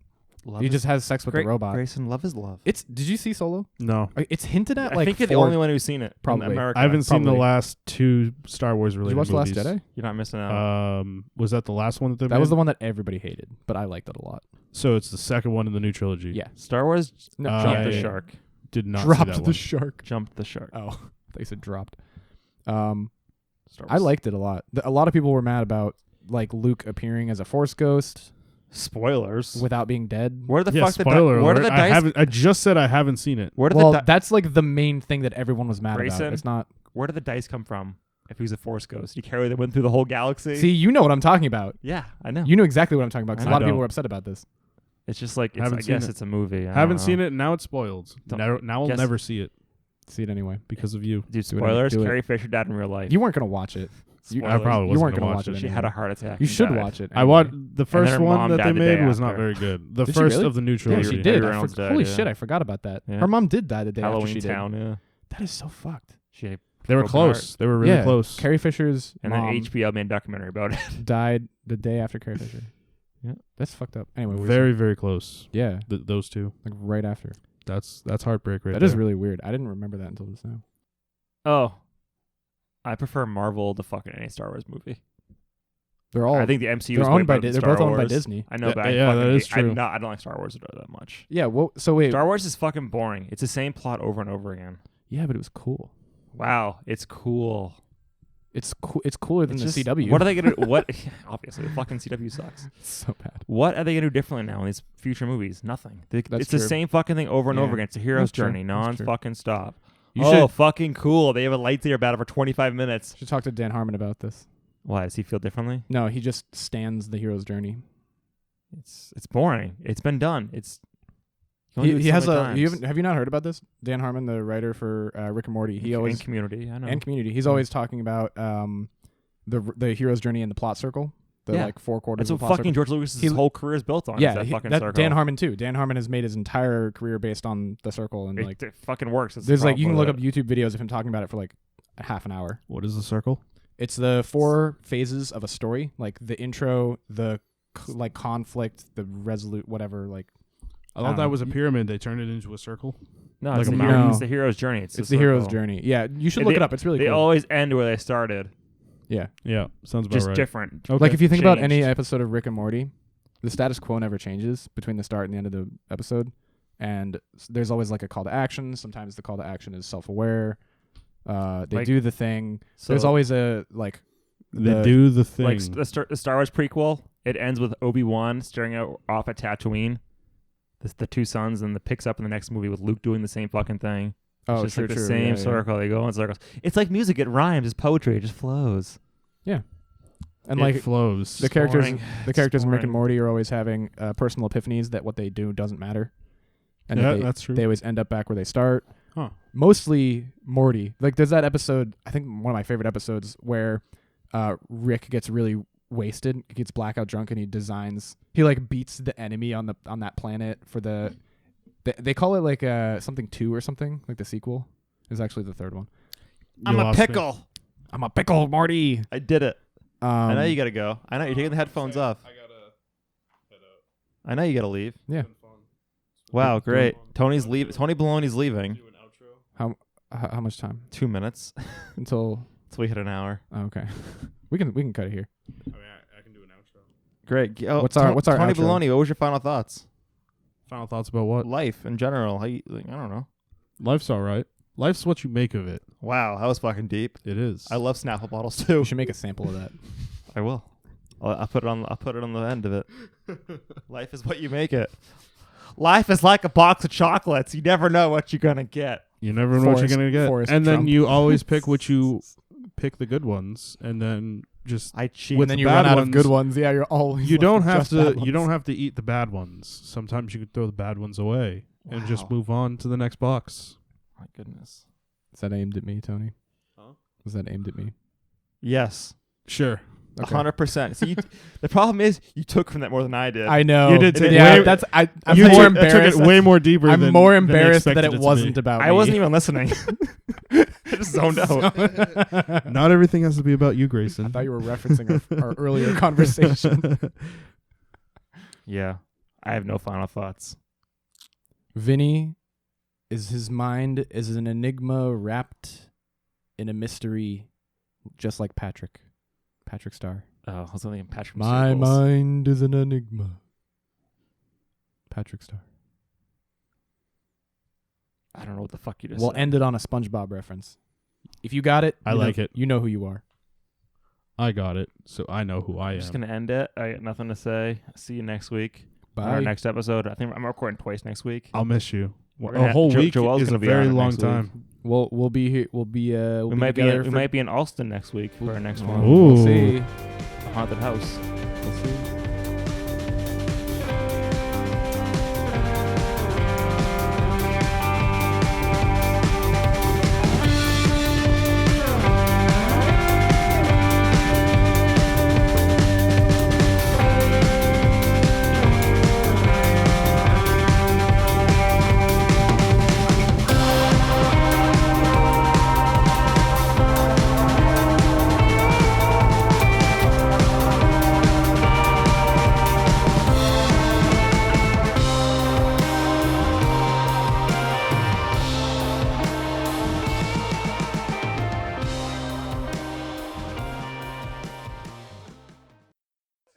Love He is- just has sex with Great, the robot. Grayson, love is love. Did you see Solo? No. It's hinted at I like think you're the 4 only one who's seen it. Probably. In America. I haven't seen the Probably. last two Star Wars Did related you watch movies. The Last Jedi? You're not missing out. Was that the last one that they That made? was the one that everybody hated, but I liked it a lot. So it's the second one in the new trilogy. Yeah. Star Wars No, jumped the I- shark. Did not see dropped that the one. shark. Jumped the shark. Oh, they said dropped. Star I Wars. liked it a lot. A lot of people were mad about like Luke appearing as a Force ghost spoilers. without being dead. Where the Yeah, fuck spoiler where alert. did the I dice? haven't. I just said I haven't seen it. Where did Well, the that's like the main thing that everyone was mad Grayson? about. It's not where did the dice come from? If he was a Force ghost, he carried them through the whole galaxy. See, you know what I'm talking about. Yeah, I know. You know exactly what I'm talking about because a I lot of people don't. were upset about this. It's just like I Haven't seen guess it. it's a movie. Haven't seen it. Now it's spoiled. Don't- Now I'll guess- never see it See it anyway. because of you. Dude, Do it, spoilers. do it. Carrie Fisher died in real life. You weren't gonna watch it. You, Spoilers. I probably you wasn't weren't gonna gonna watch watch it. it. She anyway. had a heart attack. You and should died. watch it. I anyway. watched the first her one mom that died they the made day was not after. very good. The Did she first really? of the new Yeah, trilogy. she did. Henry Reynolds died, Holy yeah. shit, I forgot about that. Yeah. Her mom did die the day after Halloween she did. Town. Yeah, That is so fucked. she had They were broken close. heart. They were really yeah, close. Carrie Fisher's And mom then HBO made a documentary about it. died the day after Carrie Fisher. Yeah. That's fucked up. Anyway, we're Very, very close. yeah, Those two. like right after. That's heartbreak right That there. is really weird. I didn't remember that until just now. Oh, I prefer Marvel to fucking any Star Wars movie. They're all I think the MCU they're is way owned by better than they're Star both owned by Wars. Disney. I know, Yeah, but I yeah, fucking that is hate- true. I don't like Star Wars that much. Yeah. Well, so wait. Star Wars is fucking boring. It's the same plot over and over again. Yeah, but it was cool. Wow, it's cool. It's cool. It's cooler than It's the just- CW. What are they gonna do? What? Obviously, the fucking CW sucks. It's so bad. What are they gonna do differently now in these future movies? Nothing. That's It's the true. same fucking thing over and Yeah, over again. It's a hero's that's true. journey, That's true. non-fucking stop. You Oh, should fucking cool! They have a lightsaber battle for 25 minutes. should talk to Dan Harmon about this. Why does he feel differently? No, he just stands the hero's journey. It's boring. It's been done. It's you only do it He so has many a. times. Have you not heard about this? Dan Harmon, the writer for Rick and Morty. He always in Community. I know. and Community. He's always talking about the hero's journey in the plot circle. The Yeah. like 4 quarters. That's of what the plot fucking circle. George Lucas's He- whole career is built on. is Yeah, that fucking circle. Dan Harmon too. Dan Harmon has made his entire career based on the circle, and like it fucking works. That's the there's like you can problem look up with YouTube videos of him talking about it for like a half an hour. What is the circle? It's the 4 phases of a story, like the intro, the like conflict, the resolute, whatever. Like I I thought don't that know. was a pyramid. They turned it into a circle. No, Like it's, a the mountain. hero, No. it's the hero's journey. It's it's the hero's circle. journey. Yeah, you should And look they- it up. It's really They cool. always end where they started, Yeah, Yeah, sounds about just right. different. Okay. like if you think about any Changed. episode of Rick and Morty, the status quo never changes between the start and the end of the episode, and there's always like a call to action. Sometimes the call to action is self-aware. They Like- do the thing. So, There's always a like. They the- do the thing. like the Star Wars prequel. It ends with Obi-Wan staring out off at Tatooine. The 2 sons, and it picks up in the next movie with Luke doing the same fucking thing. Oh, It's just true, like the true. same yeah, yeah. circle. They go in circles. It's like music. It rhymes. It's poetry. It just flows. And it like flows. the characters, boring. the It's characters in Rick and boring. Morty are always having personal epiphanies that what they do doesn't matter, and yeah, that that's true. they always end up back where they start. Huh. Mostly Morty. Like there's that episode, I think one of my favorite episodes where Rick gets really wasted, he gets blackout drunk, and he like beats the enemy on that planet for they call it like something 2 or something, like the sequel is actually the 3rd one. You lost me. I'm a pickle, Marty. I did it. I know you got gotta go. I know you're taking the headphones off. I know you gotta leave. Yeah. Wow, great. Tony Bologna's leaving. how much time 2 minutes until until we hit an hour. oh, okay. we can cut it here. I mean, I can do an outro. Great. Oh, What's our Tony outro? Bologna? What was your final thoughts? Final thoughts about what? Life in general. How you, I don't know. Life's all right. Life's what you make of it. Wow, that was fucking deep. It is. I love Snapple bottles too. We should make a sample of that. I will. I'll put it on. I'll put it on the end of it. Life is what you make it. Life is like a box of chocolates. You never know what you're gonna get. You never know what Forrest- you're gonna get, Forrest and then Trump. you always pick the good ones, and then just I cheat. When then the you bad run out of ones- good ones, yeah, you're always you don't left with have just bad to. You ones. don't have to eat the bad ones. Sometimes you can throw the bad ones away and just Wow. move on to the next box. My goodness. Is that aimed at me, Tony? Huh? Was that aimed at me? Yes. Sure. Okay. 100%. See, the problem is you took from that more than I did. I know. You did take Yeah, way- that's I'm You more took embarrassed. it way more deeper. I'm than, more than embarrassed that expected it to wasn't be. about I me. wasn't even listening. I just zoned out. Not everything has to be about you, I Grayson. thought you were referencing our earlier conversation. Yeah. I have no final thoughts. Vinny, his mind is an enigma wrapped in a mystery, just like Patrick Starr. Oh, I was thinking Patrick. My Staples. mind is an enigma. Patrick Starr. I don't know what the fuck you just We'll said. end it on a SpongeBob reference. If you got it, I you like know, it. You know who you are. I got it, so I know who I I'm am. just going to end it. I got nothing to say. See you next week. On Bye. our next episode. I think I'm recording twice next week. I'll miss you. We're gonna A whole have- week Joel's is gonna a be very on it long next week. time. We'll be here. We'll be We might be together we for- might be in Alston next week for our next one. Ooh. We'll see. A haunted house. We'll see.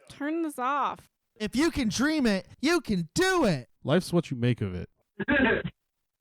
Turn this off. If you can dream it, you can do it. Life's what you make of it.